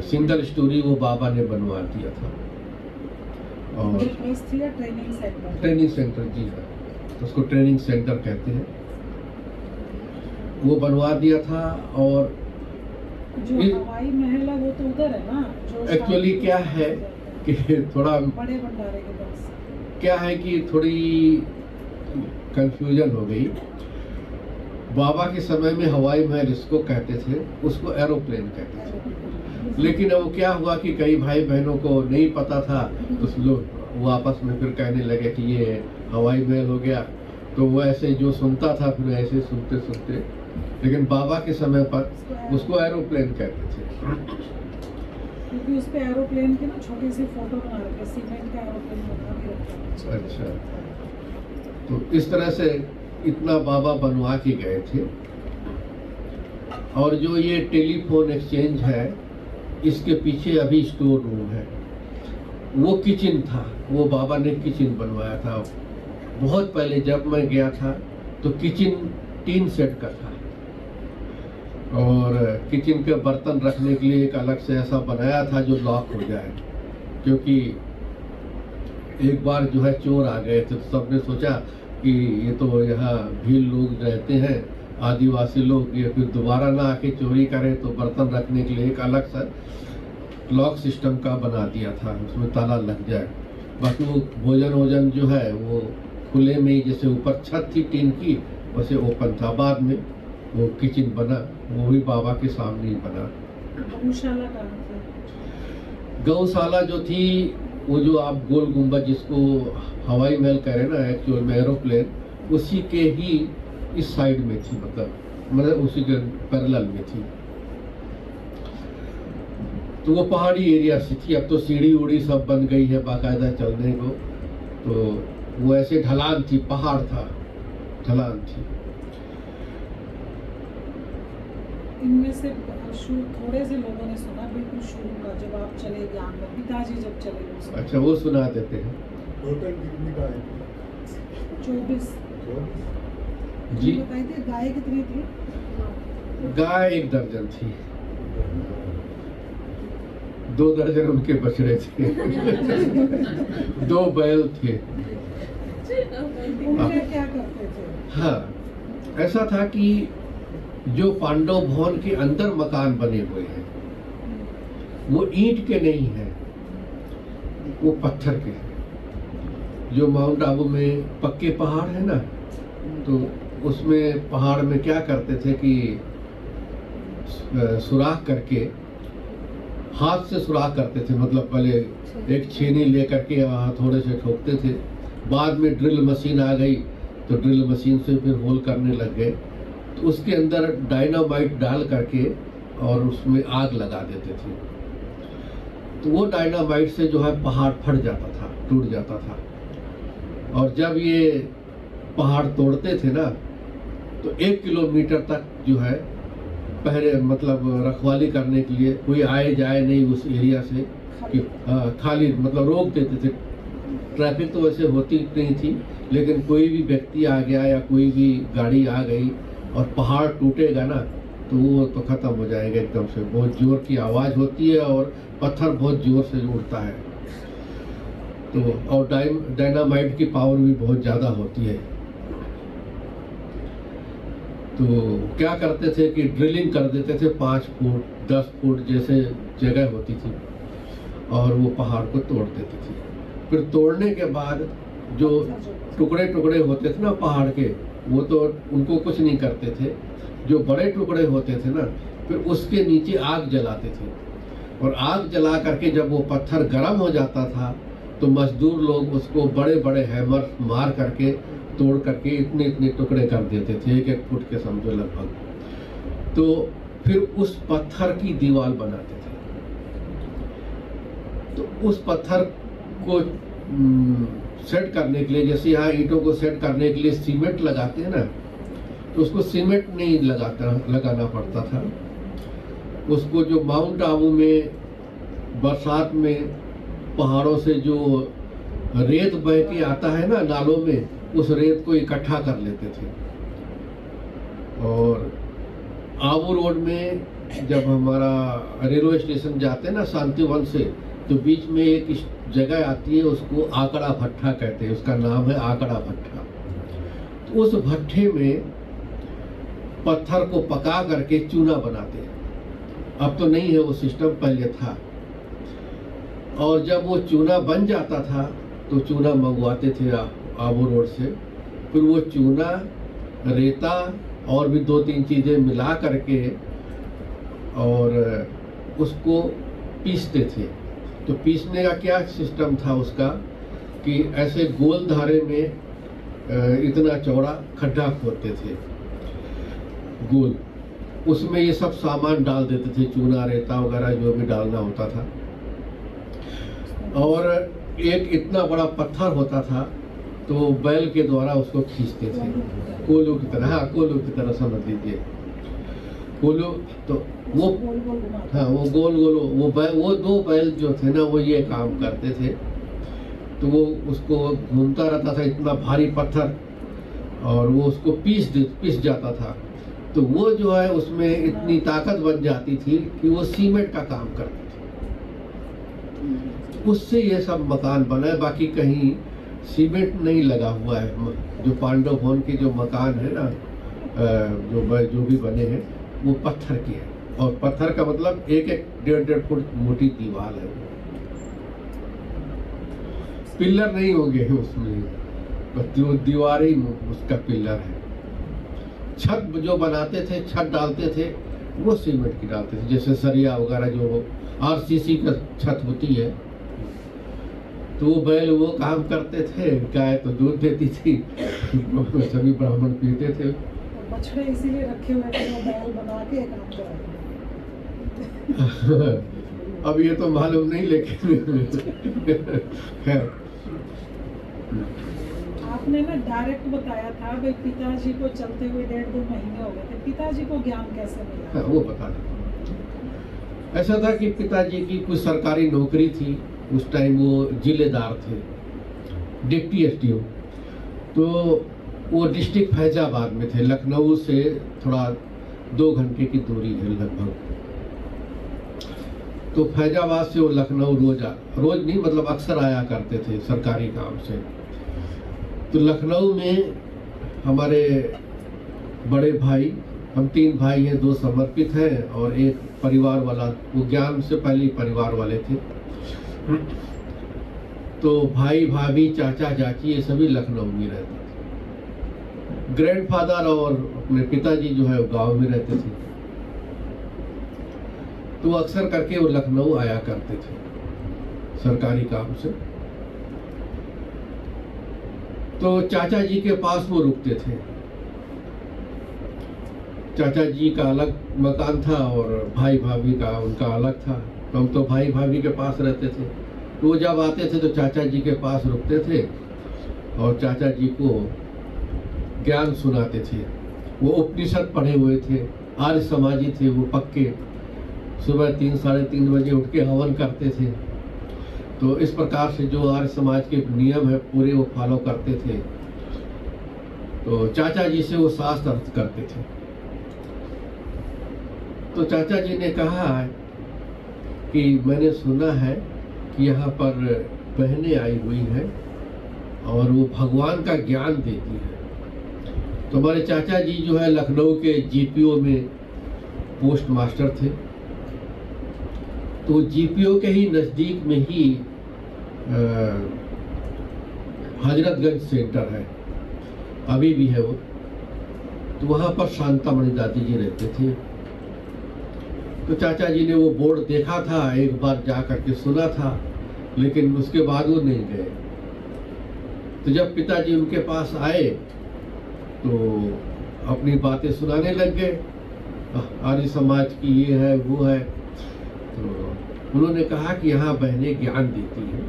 सिंगल स्टोरी वो बाबा ने बनवा दिया था। और ट्रेनिंग सेंटर, जी हाँ, उसको ट्रेनिंग सेंटर कहते हैं, वो बनवा दिया था। और जो हवाई महल है वो तो उधर है ना। एक्चुअली क्या है कि थोड़ा बड़े भंडारे के पास क्या है कि थोड़ी कंफ्यूजन हो गई। बाबा के समय में हवाई महल इसको कहते थे, उसको एरोप्लेन कहते थे। लेकिन अब क्या हुआ कि कई भाई बहनों को नहीं पता था, तो लोग वो आपस में फिर कहने लगे कि ये हवाई महल हो गया। तो वो ऐसे जो सुनता था फिर ऐसे सुनते सुनते, लेकिन बाबा के समय पर उसको एरोप्लेन कहते थे। क्योंकि उस पे एरोप्लेन की ना छोटी सी फोटो बना रखी, सीमेंट का एरोप्लेन बना के रखा। अच्छा, तो इस तरह से इतना बाबा बनवा के गए थे। और जो ये टेलीफोन एक्सचेंज है, इसके पीछे अभी स्टोर रूम है। वो किचन था, वो बाबा ने किचन बनवाया था। बहुत पहले जब मैं गया था तो किचन 3 सेट का था, और किचन के बर्तन रखने के लिए एक अलग से ऐसा बनाया था जो लॉक हो जाए। क्योंकि एक बार जो है चोर आ गए थे, तो सबने सोचा कि ये तो यहाँ भील लोग रहते हैं, आदिवासी लोग, ये फिर दोबारा ना आके चोरी करें, तो बर्तन रखने के लिए एक अलग सा लॉक सिस्टम का बना दिया था, उसमें ताला लग जाए। बाकी वो भोजन वोजन जो है वो खुले में ही, जैसे ऊपर छत थी टीन की, वैसे ओपन था। बाद में वो किचन बना, वो भी बाबा के सामने ही बना। गौशाला कहाँ थी? गौशाला जो थी वो जो आप गोल गुंबद जिसको हवाई महल कह रहे हैं ना, एक्चुअल में एरोप्लेन, उसी के ही इस साइड में थी, मतलब उसी के पैरेलल में थी। तो वो पहाड़ी एरिया से थी। अब तो सीढ़ी उड़ी सब बन गई है बाकायदा चलने को, तो वो ऐसे ढलान थी, पहाड़ था, ढलान थी। इनमें से थोड़े से लोगों ने सुना बिल्कुल शुरू का, जब आप चले ज्ञान में, पिताजी जब चले गए। अच्छा, वो सुना देते हैं। टोटल कितनी गाय थी? 24 जी, बताई थी। गाय कितनी थी? गाय 1 दर्जन थी, 2 दर्जन उनके बछड़े थे, 2 बैल थे। उनके क्या करते थे? हाँ, ऐसा था कि जो पांडव भवन के अंदर मकान बने हुए हैं वो ईंट के नहीं हैं, वो पत्थर के हैं। जो माउंट आबू में पक्के पहाड़ है ना, तो उसमें पहाड़ में क्या करते थे कि सुराख करके, हाथ से सुराख करते थे, मतलब पहले एक छेनी लेकर के हथौड़े से ठोकते थे। बाद में ड्रिल मशीन आ गई, तो ड्रिल मशीन से फिर होल करने लग गए। तो उसके अंदर डायनामाइट डाल करके और उसमें आग लगा देते थे। तो वो डायनामाइट से जो है पहाड़ फट जाता था, टूट जाता था। और जब ये पहाड़ तोड़ते थे ना, तो 1 किलोमीटर तक जो है पहरे, मतलब रखवाली करने के लिए कोई आए जाए नहीं उस एरिया से, कि खाली मतलब रोक देते थे। ट्रैफिक तो वैसे होती नहीं थी, लेकिन कोई भी व्यक्ति आ गया या कोई भी गाड़ी आ गई और पहाड़ टूटेगा ना, तो वो तो ख़त्म हो जाएगा एकदम से। बहुत ज़ोर की आवाज़ होती है और पत्थर बहुत ज़ोर से उड़ता है। तो और डायनामाइट की पावर भी बहुत ज़्यादा होती है। तो क्या करते थे कि ड्रिलिंग कर देते थे 5 फुट 10 फुट जैसे जगह होती थी, और वो पहाड़ को तोड़ देते थे। फिर तोड़ने के बाद जो टुकड़े टुकड़े होते थे ना पहाड़ के, वो तो उनको कुछ नहीं करते थे। जो बड़े टुकड़े होते थे ना, फिर उसके नीचे आग जलाते थे, और आग जला करके जब वो पत्थर गर्म हो जाता था, तो मजदूर लोग उसको बड़े बड़े हैमर मार करके तोड़ करके इतने इतने टुकड़े कर देते थे, 1-1 फुट के समझो लगभग। तो फिर उस पत्थर की दीवार बनाते थे। तो उस पत्थर को सेट करने के लिए, जैसे यहाँ ईंटों को सेट करने के लिए सीमेंट लगाते हैं ना, तो उसको सीमेंट नहीं लगाना पड़ता था। उसको जो माउंट आबू में बरसात में पहाड़ों से जो रेत बह के आता है ना नालों में, उस रेत को इकट्ठा कर लेते थे। और आबू रोड में जब हमारा रेलवे स्टेशन जाते हैं ना शांतिवन से, तो बीच में एक जगह आती है, उसको आकड़ा भट्ठा कहते हैं, उसका नाम है आकड़ा भट्ठा। तो उस भट्ठे में पत्थर को पका करके चूना बनाते हैं। अब तो नहीं है वो सिस्टम, पहले था। और जब वो चूना बन जाता था तो चूना मंगवाते थे आबू रोड से। फिर वो चूना, रेता और भी 2-3 चीज़ें मिला करके और उसको पीसते थे। तो पीसने का क्या सिस्टम था उसका कि ऐसे गोल धारे में इतना चौड़ा खड्डा खोदते थे गोल, उसमें ये सब सामान डाल देते थे, चूना रेता वगैरह जो भी डालना होता था। और एक इतना बड़ा पत्थर होता था, तो बैल के द्वारा उसको खींचते थे, कोलू की तरह। हाँ, कोलू की तरह समझ लीजिए, कोलू। तो वो हाँ, वो गोल गोल वो 2 बैल जो थे ना, वो ये काम करते थे। तो वो उसको घूमता रहता था, इतना भारी पत्थर, और वो उसको पीस जाता था। तो वो जो है उसमें इतनी ताकत बन जाती थी कि वो सीमेंट का काम करते थे। उससे ये सब मकान बना। बाकी कहीं सीमेंट नहीं लगा हुआ है। जो पांडव भवन के जो मकान है ना, जो भी बने हैं, वो पत्थर के हैं। और पत्थर का मतलब 1-1, 1.5 फुट मोटी दीवार है। पिलर नहीं होंगे उसमें, बस दीवार ही उसका पिलर है। छत जो बनाते थे, छत डालते थे, वो सीमेंट की डालते थे, जैसे सरिया वगैरह जो RCC का छत होती है, तो वो बैल वो काम करते थे, गाय तो दूध देती थी। सभी ब्राह्मण पीते थे। और बछड़े इसीलिए रखे हुए थे वो बैल बना के काम कराते। अब ये तो मालूम नहीं, लेकिन खैर। आपने ना डायरेक्ट बताया था भाई पिताजी को चलते हुए 1.5-2 महीने हो गए थे, पिताजी को ज्ञान कैसे मिला? हाँ, वो बता दें। ऐसा था कि पिताजी की कुछ सरकारी नौकरी थी, उस टाइम वो जिलेदार थे, डिप्टी एसडीओ। तो वो डिस्ट्रिक्ट फैजाबाद में थे, लखनऊ से थोड़ा 2 घंटे की दूरी है लगभग। तो फैजाबाद से वो लखनऊ रोज नहीं, मतलब अक्सर आया करते थे सरकारी काम से। तो लखनऊ में हमारे बड़े भाई, हम 3 भाई हैं, 2 समर्पित हैं और एक परिवार वाला, वो ज्ञान से पहले ही परिवार वाले थे। तो भाई भाभी चाचा चाची ये सभी लखनऊ में रहते थे। ग्रैंडफादर और अपने पिताजी जो है वो गांव में रहते थे। तो अक्सर करके वो लखनऊ आया करते थे सरकारी काम से। तो चाचा जी के पास वो रुकते थे। चाचा जी का अलग मकान था और भाई भाभी का उनका अलग था। तो हम तो भाई भाभी के पास रहते थे। तो वो जब आते थे तो चाचा जी के पास रुकते थे और चाचा जी को ज्ञान सुनाते थे। वो उपनिषद पढ़े हुए थे, आर्य समाजी थे वो पक्के। सुबह 3-3:30 बजे उठ के हवन करते थे। तो इस प्रकार से जो आर्य समाज के नियम है पूरे वो फॉलो करते थे। तो चाचा जी से वो शास्त्र अर्थ करते थे। तो चाचा जी ने कहा कि मैंने सुना है कि यहाँ पर बहनें आई हुई हैं और वो भगवान का ज्ञान देती है। तो हमारे चाचा जी जो है लखनऊ के जीपीओ में पोस्ट मास्टर थे। तो जीपीओ के ही नज़दीक में ही हजरतगंज सेंटर है, अभी भी है वो। तो वहाँ पर शांतामणि दादी जी रहते थे। तो चाचा जी ने वो बोर्ड देखा था, एक बार जा करके सुना था, लेकिन उसके बाद वो नहीं गए। तो जब पिताजी उनके पास आए तो अपनी बातें सुनाने लग गए, आर्य समाज की ये है वो है। तो उन्होंने कहा कि यहाँ बहनें ज्ञान देती हैं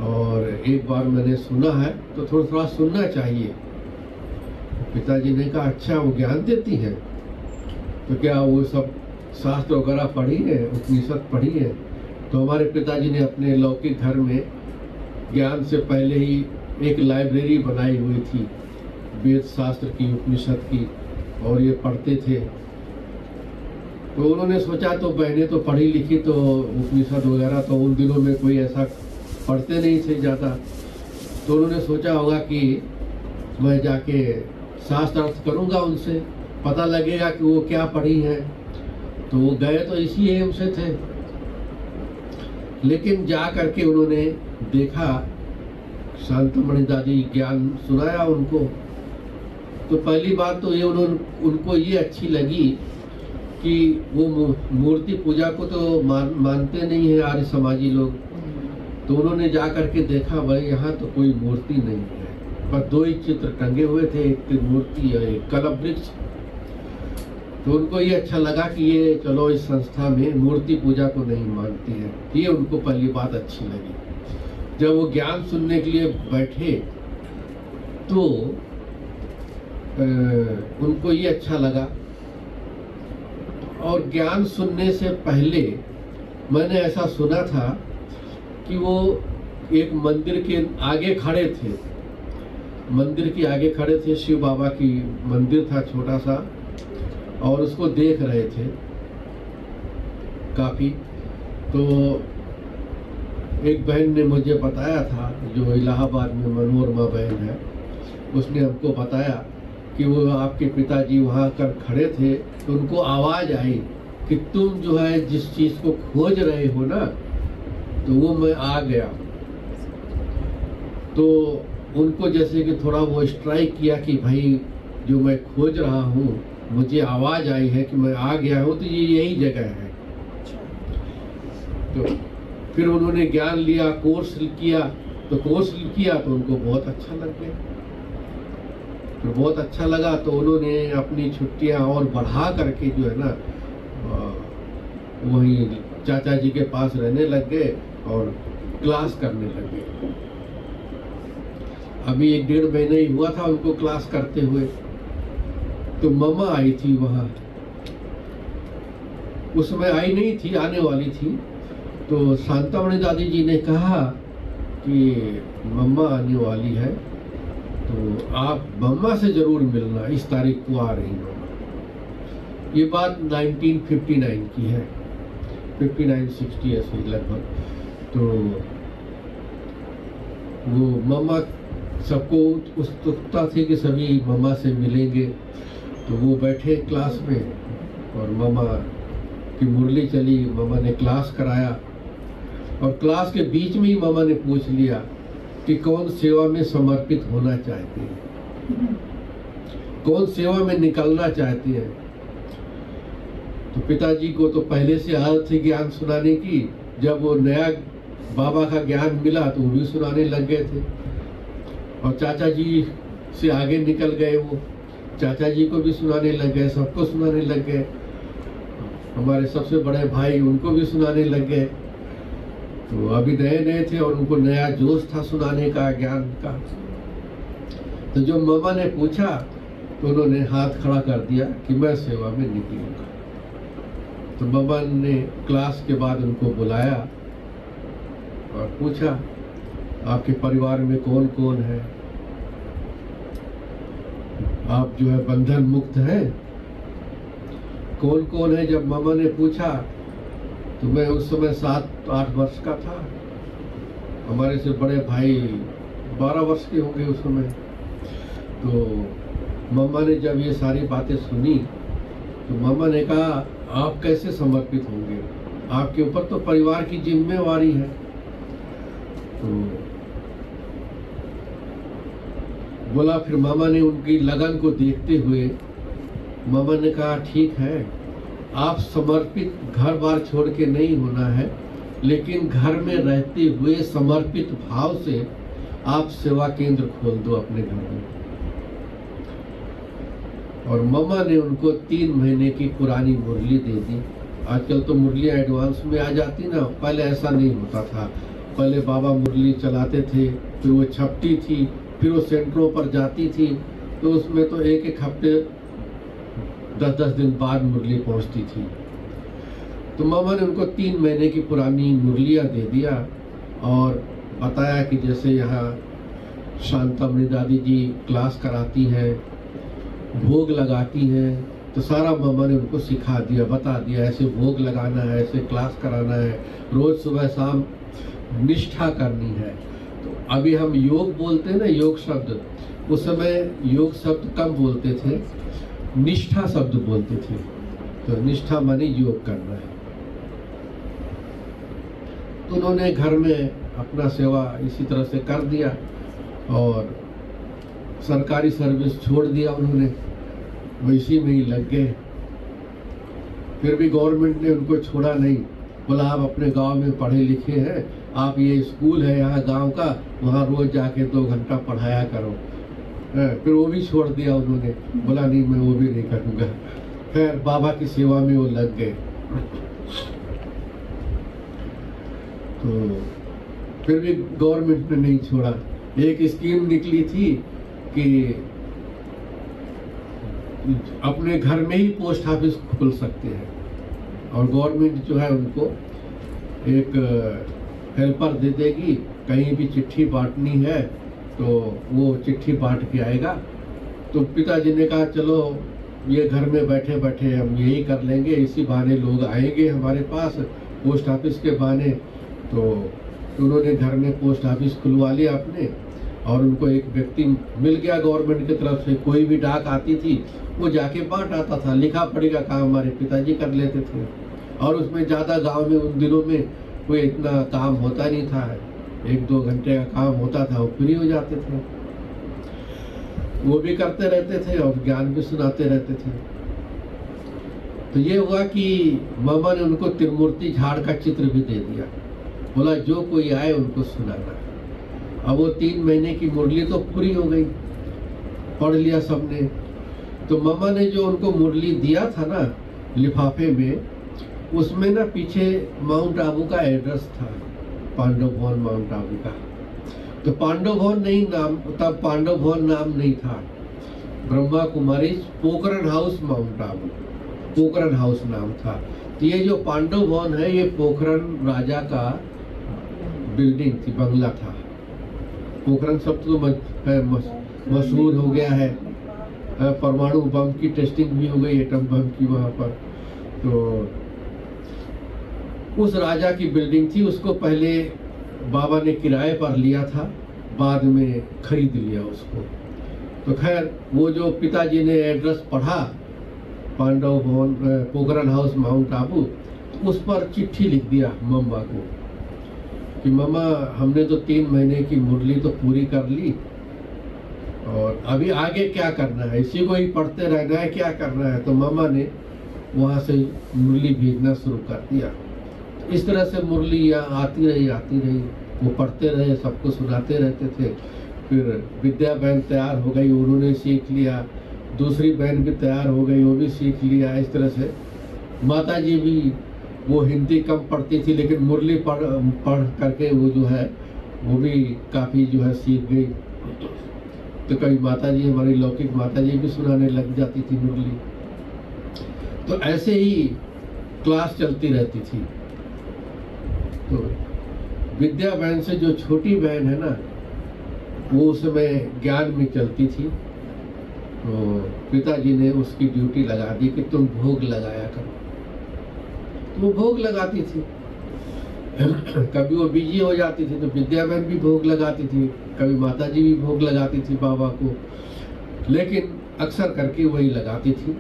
और एक बार मैंने सुना है तो थोड़ा सुनना चाहिए। पिताजी ने कहा अच्छा वो ज्ञान देती हैं, तो क्या वो सब शास्त्र वगैरह पढ़ी है, उपनिषद पढ़ी है? तो हमारे पिताजी ने अपने लौकिक घर में ज्ञान से पहले ही एक लाइब्रेरी बनाई हुई थी, वेद शास्त्र की, उपनिषद की, और ये पढ़ते थे। तो उन्होंने सोचा तो बहनें तो पढ़ी लिखी, तो उपनिषद वगैरह तो उन दिनों में कोई ऐसा पढ़ते नहीं थे ज़्यादा। तो उन्होंने सोचा होगा कि मैं जाके शास्त्र अर्थ करूँगा, उनसे पता लगेगा कि वो क्या पढ़ी हैं। तो वो गए तो इसी एम से थे, लेकिन जा करके उन्होंने देखा, शांतामणि दादी ज्ञान सुनाया उनको। तो पहली बात तो ये उनको ये अच्छी लगी कि वो मूर्ति पूजा को तो मानते नहीं है आर्य समाजी लोग। तो उन्होंने जा करके देखा भाई यहाँ तो कोई मूर्ति नहीं है, पर 2 ही चित्र टंगे हुए थे, एक मूर्ति और एक कलम वृक्ष। तो उनको ये अच्छा लगा कि ये चलो इस संस्था में मूर्ति पूजा को नहीं मानती है। ये उनको पहली बात अच्छी लगी। जब वो ज्ञान सुनने के लिए बैठे तो उनको ये अच्छा लगा। और ज्ञान सुनने से पहले मैंने ऐसा सुना था कि वो एक मंदिर के आगे खड़े थे, मंदिर के आगे खड़े थे, शिव बाबा की मंदिर था छोटा सा, और उसको देख रहे थे काफ़ी। तो एक बहन ने मुझे बताया था, जो इलाहाबाद में मनोरमा बहन है, उसने हमको बताया कि वो आपके पिताजी वहाँ कर खड़े थे तो उनको आवाज़ आई कि तुम जो है जिस चीज़ को खोज रहे हो ना, तो वो मैं आ गया। तो उनको जैसे कि थोड़ा वो स्ट्राइक किया कि भाई जो मैं खोज रहा हूँ, मुझे आवाज़ आई है कि मैं आ गया हूँ, तो ये यही जगह है। तो फिर उन्होंने ज्ञान लिया, कोर्स किया तो उनको बहुत अच्छा लग गया। फिर बहुत अच्छा लगा तो उन्होंने अपनी छुट्टियां और बढ़ा करके जो है ना वहीं चाचा जी के पास रहने लग गए और क्लास करने लग गए। अभी 1-1.5 महीने ही हुआ था उनको क्लास करते हुए, तो मम्मा आई थी वहाँ। उस समय आई नहीं थी, आने वाली थी। तो शांतामणि दादी जी ने कहा कि मम्मा आने वाली है, तो आप मम्मा से जरूर मिलना, इस तारीख को आ रही मम्मा। ये बात 1959 की है, 59-60 ऐसे लगभग। तो वो मम्मा, सबको उत्सुकता थी कि सभी मम्मा से मिलेंगे। तो वो बैठे क्लास में और मम्मा की मुरली चली, मम्मा ने क्लास कराया और क्लास के बीच में ही मम्मा ने पूछ लिया कि कौन सेवा में समर्पित होना चाहते हैं, कौन सेवा में निकलना चाहते हैं। तो पिताजी को तो पहले से आदत थी ज्ञान सुनाने की। जब वो नया बाबा का ज्ञान मिला तो वो भी सुनाने लग गए थे और चाचा जी से आगे निकल गए। वो चाचा जी को भी सुनाने लग गए, सबको सुनाने लग गए। हमारे सबसे बड़े भाई, उनको भी सुनाने लग गए। तो अभी नए नए थे और उनको नया जोश था सुनाने का, ज्ञान का। तो जो मम्मा ने पूछा तो उन्होंने हाथ खड़ा कर दिया कि मैं सेवा में निकलूंगा। तो मम्मा ने क्लास के बाद उनको बुलाया और पूछा, आपके परिवार में कौन कौन है, आप जो है बंधन मुक्त हैं, कौन कौन है। जब मम्मा ने पूछा तो मैं उस समय 7-8 वर्ष का था। हमारे से बड़े भाई 12 वर्ष के होंगे उस समय। तो मम्मा ने जब ये सारी बातें सुनी तो मम्मा ने कहा, आप कैसे समर्पित होंगे, आपके ऊपर तो परिवार की जिम्मेवारी है। तो बोला, फिर मामा ने उनकी लगन को देखते हुए मामा ने कहा, ठीक है, आप समर्पित घर बार छोड़ के नहीं होना है, लेकिन घर में रहते हुए समर्पित भाव से आप सेवा केंद्र खोल दो अपने घर में। और मम्मा ने उनको 3 महीने की पुरानी मुरली दे दी। आजकल तो मुरलियाँ एडवांस में आ जाती ना, पहले ऐसा नहीं होता था। पहले बाबा मुरली चलाते थे, फिर वो छपती थी, फिर वो सेंटरों पर जाती थी। तो उसमें तो एक हफ्ते 10-10 दिन बाद मुरली पहुंचती थी। तो मामा ने उनको 3 महीने की पुरानी मुरलियाँ दे दिया और बताया कि जैसे यहाँ शांतामणि दादी जी क्लास कराती हैं, भोग लगाती हैं, तो सारा मामा ने उनको सिखा दिया, बता दिया, ऐसे भोग लगाना है, ऐसे क्लास कराना है, रोज सुबह शाम निष्ठा करनी है। तो अभी हम योग बोलते हैं ना, योग शब्द, उस समय योग शब्द कम बोलते थे, निष्ठा शब्द बोलते थे। तो निष्ठा माने योग करना है। तो उन्होंने घर में अपना सेवा इसी तरह से कर दिया और सरकारी सर्विस छोड़ दिया उन्होंने, वो इसी में ही लग गए। फिर भी गवर्नमेंट ने उनको छोड़ा नहीं, बोला आप अपने गांव में पढ़े लिखे हैं, आप ये स्कूल है यहाँ गांव का, वहाँ रोज जाके 2 घंटा पढ़ाया करो। फिर वो भी छोड़ दिया उन्होंने, बोला नहीं मैं वो भी नहीं करूँगा। फिर बाबा की सेवा में वो लग गए। तो फिर भी गवर्नमेंट ने नहीं छोड़ा। एक स्कीम निकली थी कि अपने घर में ही पोस्ट ऑफिस खोल सकते हैं और गवर्नमेंट जो है उनको एक हेल्पर दे देगी, कहीं भी चिट्ठी बांटनी है तो वो चिट्ठी बांट के आएगा। तो पिताजी ने कहा चलो ये घर में बैठे बैठे हम यही कर लेंगे, इसी बहाने लोग आएंगे हमारे पास पोस्ट ऑफिस के बहाने। तो उन्होंने घर में पोस्ट ऑफिस खुलवा लिया अपने, और उनको एक व्यक्ति मिल गया गवर्नमेंट की तरफ से। कोई भी डाक आती थी वो जाके बांट आता था, लिखा पढ़ी का काम हमारे पिताजी कर लेते थे। और उसमें ज़्यादा गांव में उन दिनों में कोई इतना काम होता नहीं था, 1-2 घंटे का काम होता था, वो फ्री हो जाते थे। वो भी करते रहते थे और ज्ञान भी सुनाते रहते थे। तो ये हुआ कि मामा ने उनको त्रिमूर्ति झाड़ का चित्र भी दे दिया। बोला जो कोई आए उनको सुनाना। अब वो 3 महीने की मुरली तो पूरी हो गई, पढ़ लिया सबने। तो मम्मा ने जो उनको मुरली दिया था ना लिफाफे में, उसमें ना पीछे माउंट आबू का एड्रेस था, पांडव भवन माउंट आबू का। तो पांडव भवन नहीं नाम, तब पांडव भवन नाम नहीं था, Brahma Kumari Pokhran House Mount Abu, Pokhran House नाम था। तो ये जो पांडव भवन है ये पोखरण राजा का बिल्डिंग थी, बंगला था। पोखरण शब्द तो मशहूर हो गया है, परमाणु बम की टेस्टिंग भी हो गई, एटम बम की वहाँ पर। तो उस राजा की बिल्डिंग थी, उसको पहले बाबा ने किराए पर लिया था, बाद में खरीद लिया उसको। तो खैर वो जो पिताजी ने एड्रेस पढ़ा, पांडव भवन पोखरण हाउस माउंट आबू, उस पर चिट्ठी लिख दिया मम्मा को कि मम्मा हमने तो 3 महीने की मुरली तो पूरी कर ली, और अभी आगे क्या करना है, इसी को ही पढ़ते रहना है, क्या करना है। तो मम्मा ने वहाँ से मुरली भेजना शुरू कर दिया। इस तरह से मुरली यहाँ आती रही, वो पढ़ते रहे, सबको सुनाते रहते थे। फिर विद्या बहन तैयार हो गई, उन्होंने सीख लिया, दूसरी बहन भी तैयार हो गई, वो भी सीख लिया। इस तरह से माता जी भी, वो हिंदी कम पढ़ती थी लेकिन मुरली पढ़ करके वो जो है वो भी काफ़ी जो है सीख गई। तो कभी माता जी, हमारी लौकिक माता जी भी सुनाने लग जाती थी मुरली। तो ऐसे ही क्लास चलती रहती थी। तो विद्या बहन से जो छोटी बहन है ना, वो उस समय ज्ञान में चलती थी। तो पिताजी ने उसकी ड्यूटी लगा दी कि तुम भोग लगाया करो। तो वो भोग लगाती थी, कभी वो बिजी हो जाती थी तो विद्या बहन भी भोग लगाती थी, कभी माता जी भी भोग लगाती थी बाबा को, लेकिन अक्सर करके वही लगाती थी,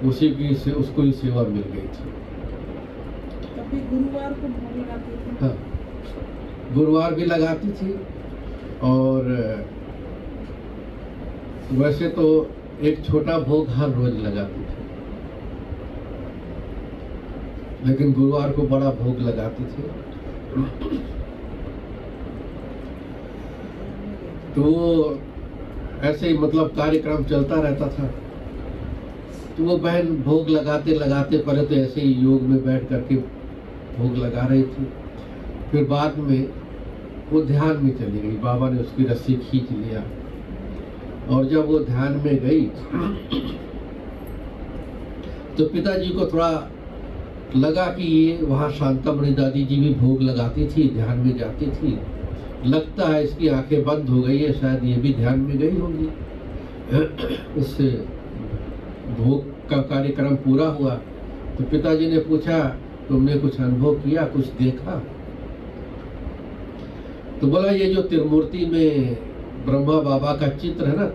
उसी की से उसको ही सेवा मिल गई थी। कभी गुरुवार को भोग लगाती थी? हाँ, गुरुवार भी लगाती थी। और वैसे तो एक छोटा भोग हर रोज लगाती थी, लेकिन गुरुवार को बड़ा भोग लगाती थी। तो ऐसे ही मतलब कार्यक्रम चलता रहता था। तो वो बहन भोग लगाते लगाते, पहले तो ऐसे ही योग में बैठ करके भोग लगा रही थी, फिर बाद में वो ध्यान में चली गई, बाबा ने उसकी रस्सी खींच लिया। और जब वो ध्यान में गई तो पिताजी को थोड़ा लगा कि ये वहाँ शांतामणि दादी जी भी भोग लगाती थी, ध्यान में जाती थी, लगता है इसकी आंखें बंद हो गई है, शायद ये भी ध्यान में गई होगी। उससे भोग का कार्यक्रम पूरा हुआ तो पिताजी ने पूछा, तुमने कुछ अनुभव किया, कुछ देखा? तो बोला ये जो त्रिमूर्ति में ब्रह्मा बाबा का चित्र है ना,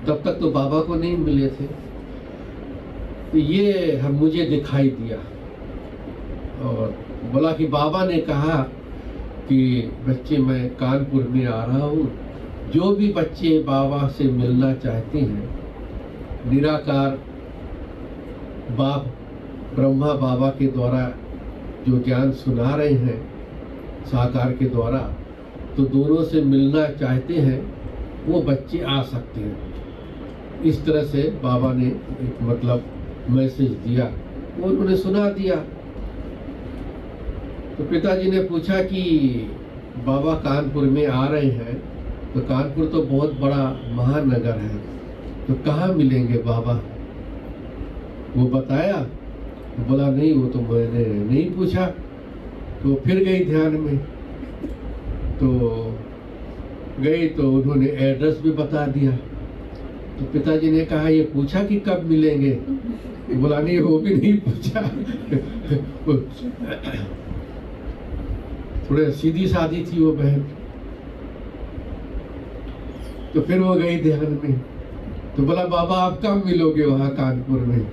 तब तक तो बाबा को नहीं मिले थे, तो ये मुझे दिखाई दिया। और बोला कि बाबा ने कहा कि बच्चे मैं कानपुर में आ रहा हूँ, जो भी बच्चे बाबा से मिलना चाहते हैं, निराकार बाप ब्रह्मा बाबा के द्वारा जो ज्ञान सुना रहे हैं साकार के द्वारा, तो दोनों से मिलना चाहते हैं वो बच्चे आ सकते हैं। इस तरह से बाबा ने एक मतलब मैसेज दिया, वो उन्होंने सुना दिया। तो पिताजी ने पूछा कि बाबा कानपुर में आ रहे हैं, तो कानपुर तो बहुत बड़ा महानगर है, तो कहाँ मिलेंगे बाबा? वो बताया? तो बोला नहीं, वो तो मैंने नहीं पूछा। तो फिर गई ध्यान में, तो गई तो उन्होंने एड्रेस भी बता दिया। तो पिताजी ने कहा ये पूछा कि कब मिलेंगे? तो बोला नहीं, वो भी नहीं पूछा। थोड़े सीधी सादी थी वो बहन। तो फिर वो गई ध्यान में, तो बोला बाबा आप कब मिलोगे वहाँ कानपुर में?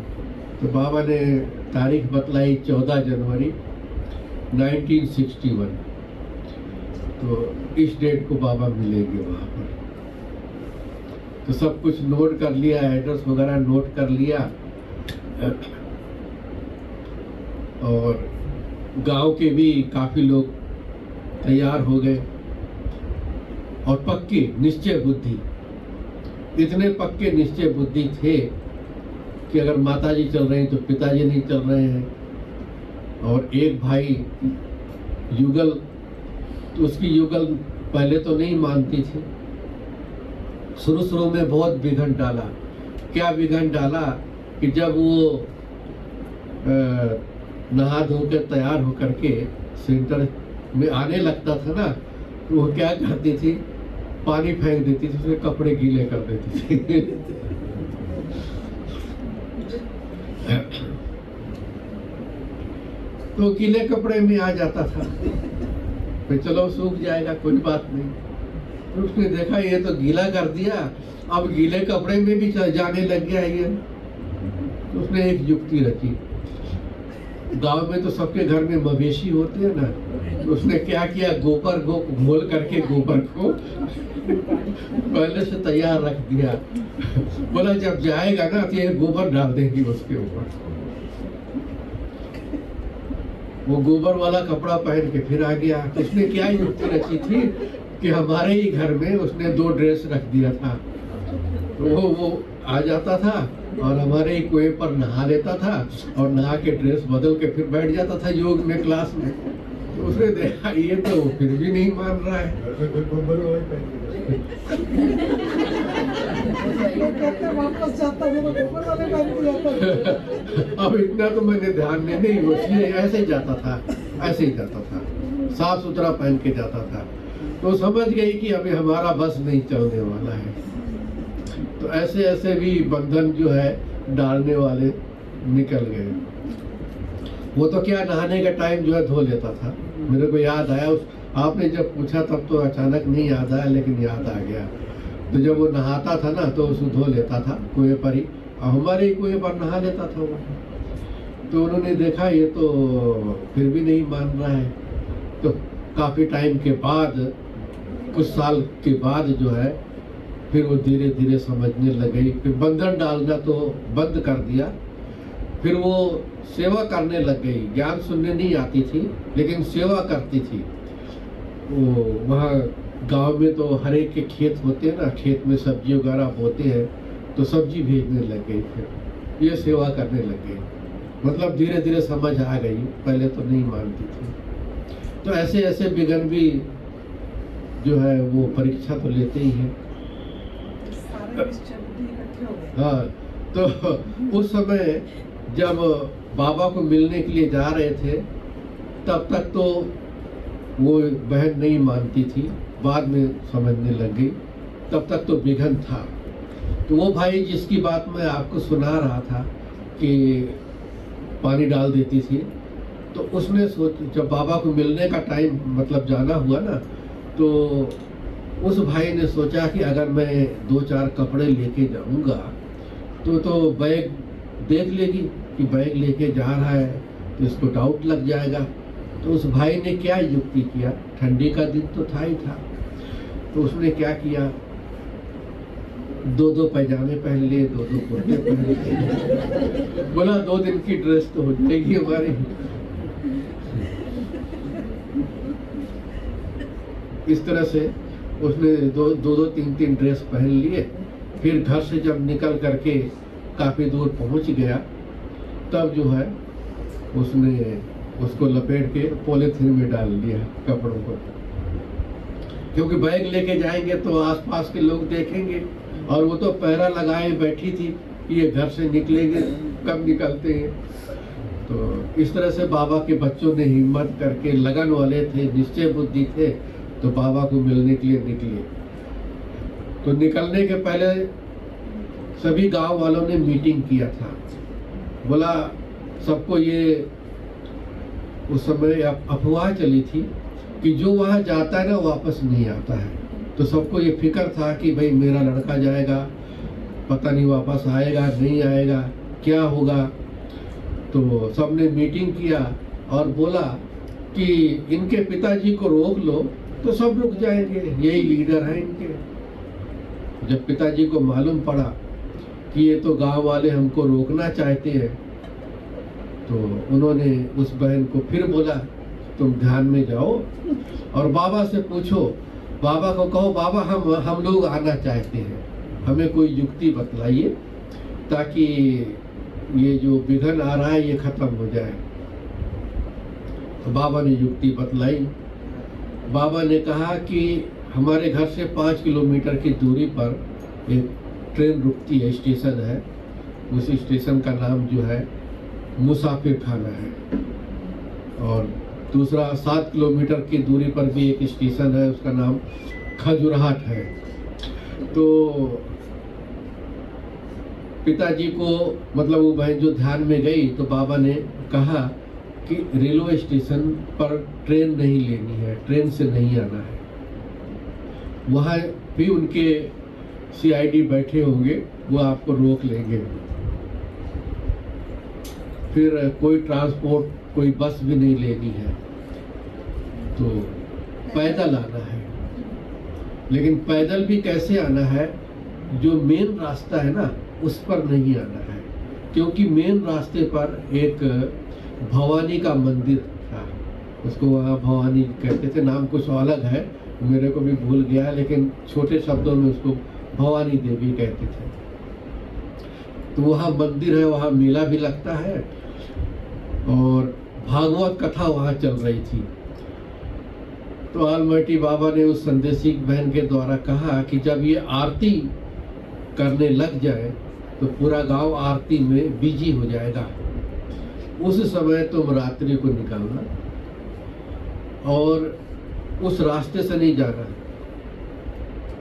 तो बाबा ने तारीख बतलाई 14 जनवरी 1961। तो इस डेट को बाबा मिलेंगे वहाँ पर। तो सब कुछ नोट कर लिया, एड्रेस वगैरह नोट कर लिया। और गांव के भी काफ़ी लोग तैयार हो गए और पक्के निश्चय बुद्धि, इतने पक्के निश्चय बुद्धि थे कि अगर माताजी चल रही तो पिताजी नहीं चल रहे हैं। और एक भाई युगल, तो उसकी युगल पहले तो नहीं मानती थी, शुरू में बहुत विघन डाला। क्या विघन डाला कि जब वो नहा धो के तैयार होकर के सेंटर में आने लगता था ना, तो वो क्या करती थी, पानी फेंक देती थी, उसके कपड़े गीले कर देती थी। तो गीले कपड़े में आ जाता था, फिर चलो सूख जाएगा, कोई बात नहीं। तो उसने देखा ये तो गीला कर दिया, अब गीले कपड़े में भी जाने लग गया ये। तो उसने एक युक्ति रची। गांव में तो सबके घर में मवेशी होते हैं ना, तो उसने क्या किया, गोबर को घोल करके गोबर को पहले से तैयार रख दिया। बोला जब जाएगा ना तो ये गोबर डाल देंगी उसके ऊपर। वो गोबर वाला कपड़ा पहन के फिर आ गया। उसने क्या युक्ति रची थी कि हमारे ही घर में उसने 2 ड्रेस रख दिया था, तो वो आ जाता था और हमारे ही कुएं पर नहा लेता था और नहा के ड्रेस बदल के फिर बैठ जाता था योग में, क्लास में। तो उसने देखा ये तो फिर भी नहीं मान रहा है। वापस जाता है, वो गोबर वाले पहन के जाता। अब इतना तो मैंने ध्यान नहीं, वो ऐसे ही जाता था, ऐसे ही जाता था, साफ सुथरा पहन के जाता था। तो समझ गई कि अभी हमारा बस नहीं चलने वाला है। तो ऐसे ऐसे भी बंधन जो है डालने वाले निकल गए। वो तो क्या नहाने का टाइम जो है धो लेता था। मेरे को याद आया, उस आपने जब पूछा तब तो अचानक नहीं याद आया, लेकिन याद आ गया। तो जब वो नहाता था ना तो उसको धो लेता था कुएं पर ही, हमारे ही कुएं पर नहा लेता था वो। तो उन्होंने देखा ये तो फिर भी नहीं मान रहा है। तो काफ़ी टाइम के बाद, कुछ साल के बाद जो है, फिर वो धीरे धीरे समझने लगे। फिर बंधन डालना तो बंद कर दिया। फिर वो सेवा करने लग गई। ज्ञान सुनने नहीं आती थी, लेकिन सेवा करती थी। वो वहाँ गांव में तो हर एक के खेत होते हैं ना, खेत में सब्जी वगैरह बोते हैं, तो सब्जी भेजने लग गई। फिर ये सेवा करने लग गई। मतलब धीरे धीरे समझ आ गई, पहले तो नहीं मानती थी। तो ऐसे ऐसे विघन भी जो है वो परीक्षा तो लेते ही हैं। सारे निश्चय बुद्धि इकट्ठे हो गए। हाँ, तो उस समय जब बाबा को मिलने के लिए जा रहे थे, तब तक तो वो बहन नहीं मानती थी, बाद में समझने लग गई। तब तक तो विघन था। तो वो भाई जिसकी बात मैं आपको सुना रहा था कि पानी डाल देती थी, तो उसने जब बाबा को मिलने का टाइम मतलब जाना हुआ ना, तो उस भाई ने सोचा कि अगर मैं 2-4 कपड़े लेके जाऊंगा तो बैग देख लेगी कि बैग लेके जा रहा है, तो इसको डाउट लग जाएगा। तो उस भाई ने क्या युक्ति किया, ठंडी का दिन तो था ही था, तो उसने क्या किया, 2-2 पैजामे पहन लिए, 2-2 कुर्ते पहन लिए। बोला 2 दिन की ड्रेस तो हो जाएगी हमारी। इस तरह से उसने 2-3 ड्रेस पहन लिए। फिर घर से जब निकल करके काफ़ी दूर पहुंच गया, तब जो है उसने उसको लपेट के पॉलीथीन में डाल दिया कपड़ों को, क्योंकि बैग लेके जाएंगे तो आसपास के लोग देखेंगे। और वो तो पहरा लगाए बैठी थी कि ये घर से निकलेंगे, कब निकलते हैं। तो इस तरह से बाबा के बच्चों ने हिम्मत करके, लगन वाले थे, निश्चय बुद्धि थे, तो बाबा को मिलने के लिए निकले। तो निकलने के पहले सभी गांव वालों ने मीटिंग किया था। बोला सबको, ये उस समय अफवाह चली थी कि जो वहाँ जाता है ना वापस नहीं आता है। तो सबको ये फिक्र था कि भाई मेरा लड़का जाएगा, पता नहीं वापस आएगा नहीं आएगा, क्या होगा। तो सबने मीटिंग किया और बोला कि इनके पिताजी को रोक लो तो सब रुक जाएंगे, यही लीडर हैं इनके। जब पिताजी को मालूम पड़ा कि ये तो गांव वाले हमको रोकना चाहते हैं, तो उन्होंने उस बहन को फिर बोला तुम ध्यान में जाओ और बाबा से पूछो, बाबा को कहो बाबा हम लोग आना चाहते हैं, हमें कोई युक्ति बतलाइए ताकि ये जो विघ्न आ रहा है ये खत्म हो जाए। तो बाबा ने युक्ति बतलाई। बाबा ने कहा कि हमारे घर से 5 किलोमीटर की दूरी पर एक ट्रेन रुकती है, स्टेशन है। उस स्टेशन का नाम जो है मुसाफिर खाना है। और दूसरा 7 किलोमीटर की दूरी पर भी एक स्टेशन है, उसका नाम खजुराहट है। तो पिताजी को मतलब वो बहन जो ध्यान में गई तो बाबा ने कहा कि रेलवे स्टेशन पर ट्रेन नहीं लेनी है, ट्रेन से नहीं आना है। वहाँ भी उनके सीआईडी बैठे होंगे, वो आपको रोक लेंगे। फिर कोई ट्रांसपोर्ट, कोई बस भी नहीं लेनी है, तो पैदल आना है। लेकिन पैदल भी कैसे आना है, जो मेन रास्ता है ना उस पर नहीं आना है, क्योंकि मेन रास्ते पर एक भवानी का मंदिर था। उसको वहाँ भवानी कहते थे, नाम कुछ अलग है, मेरे को भी भूल गया, लेकिन छोटे शब्दों में उसको भवानी देवी कहते थे। तो वहाँ मंदिर है, वहाँ मेला भी लगता है और भागवत कथा वहाँ चल रही थी। तो आलमाटी बाबा ने उस संदेशी बहन के द्वारा कहा कि जब ये आरती करने लग जाए तो पूरा गांव आरती में बिजी हो जाएगा, उस समय तुम रात्रि को निकलना और उस रास्ते से नहीं जाना।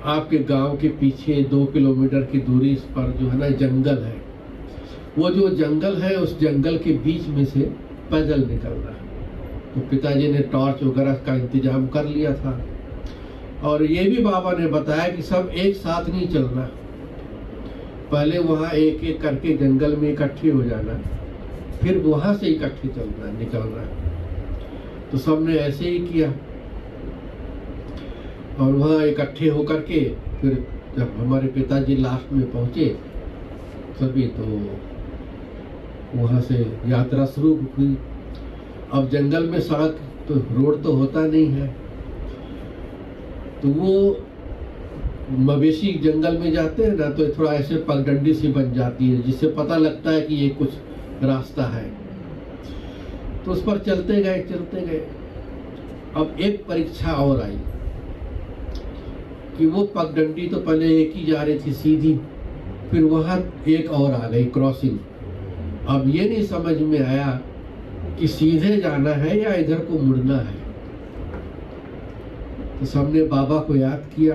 आपके गांव के पीछे 2 किलोमीटर की दूरी पर जो है ना जंगल है, वो जो जंगल है उस जंगल के बीच में से पैदल निकलना। तो पिताजी ने टॉर्च वगैरह का इंतजाम कर लिया था। और ये भी बाबा ने बताया कि सब एक साथ नहीं चलना, पहले वहाँ एक एक करके जंगल में इकट्ठे हो जाना, फिर वहाँ से इकट्ठे चलना निकलना। तो सबने ऐसे ही किया और वहाँ इकट्ठे होकर के फिर जब हमारे पिताजी लास्ट में पहुँचे सभी, तो वहाँ से यात्रा शुरू हुई। अब जंगल में सड़क तो रोड तो होता नहीं है, तो वो मवेशी जंगल में जाते हैं ना, तो थोड़ा ऐसे पगडंडी सी बन जाती है जिससे पता लगता है कि ये कुछ रास्ता है। तो उस पर चलते गए चलते गए। अब एक परीक्षा और आई कि वो पगडंडी तो पहले एक ही जा रही थी सीधी, फिर वहाँ एक और आ गई क्रॉसिंग। अब ये नहीं समझ में आया कि सीधे जाना है या इधर को मुड़ना है। तो सबने बाबा को याद किया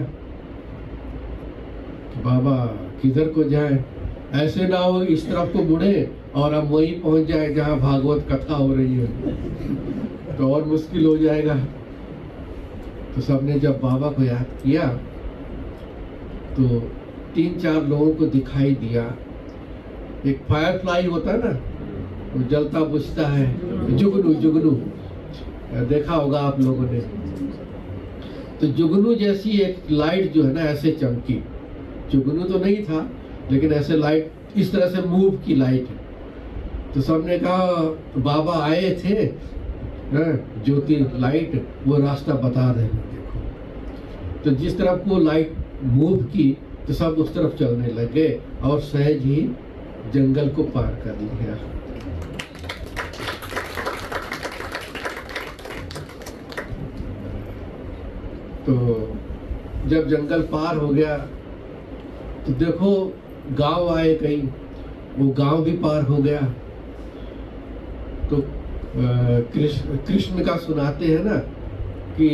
कि बाबा किधर को जाए, ऐसे ना हो इस तरफ को मुड़े और हम वहीं पहुंच जाए जहां भागवत कथा हो रही है, तो और मुश्किल हो जाएगा। तो सबने जब बाबा को याद किया तो 3-4 लोगों को दिखाई दिया। एक फायर फ्लाई होता है ना, वो जलता बुझता है, जुगनू जुगनू देखा होगा आप लोगों ने। तो जुगनू जैसी एक लाइट जो है ना ऐसे चमकी। जुगनू तो नहीं था, लेकिन ऐसे लाइट इस तरह से मूव की लाइट। तो सबने कहा बाबा आए थे, ज्योति लाइट वो रास्ता बता रहे हैं देखो। तो जिस तरफ वो लाइट मूव की तो सब उस तरफ चलने लगे और सहज ही जंगल को पार कर लिया। तो जब जंगल पार हो गया तो देखो गांव आए कई, वो गांव भी पार हो गया। तो कृष्ण का सुनाते हैं ना कि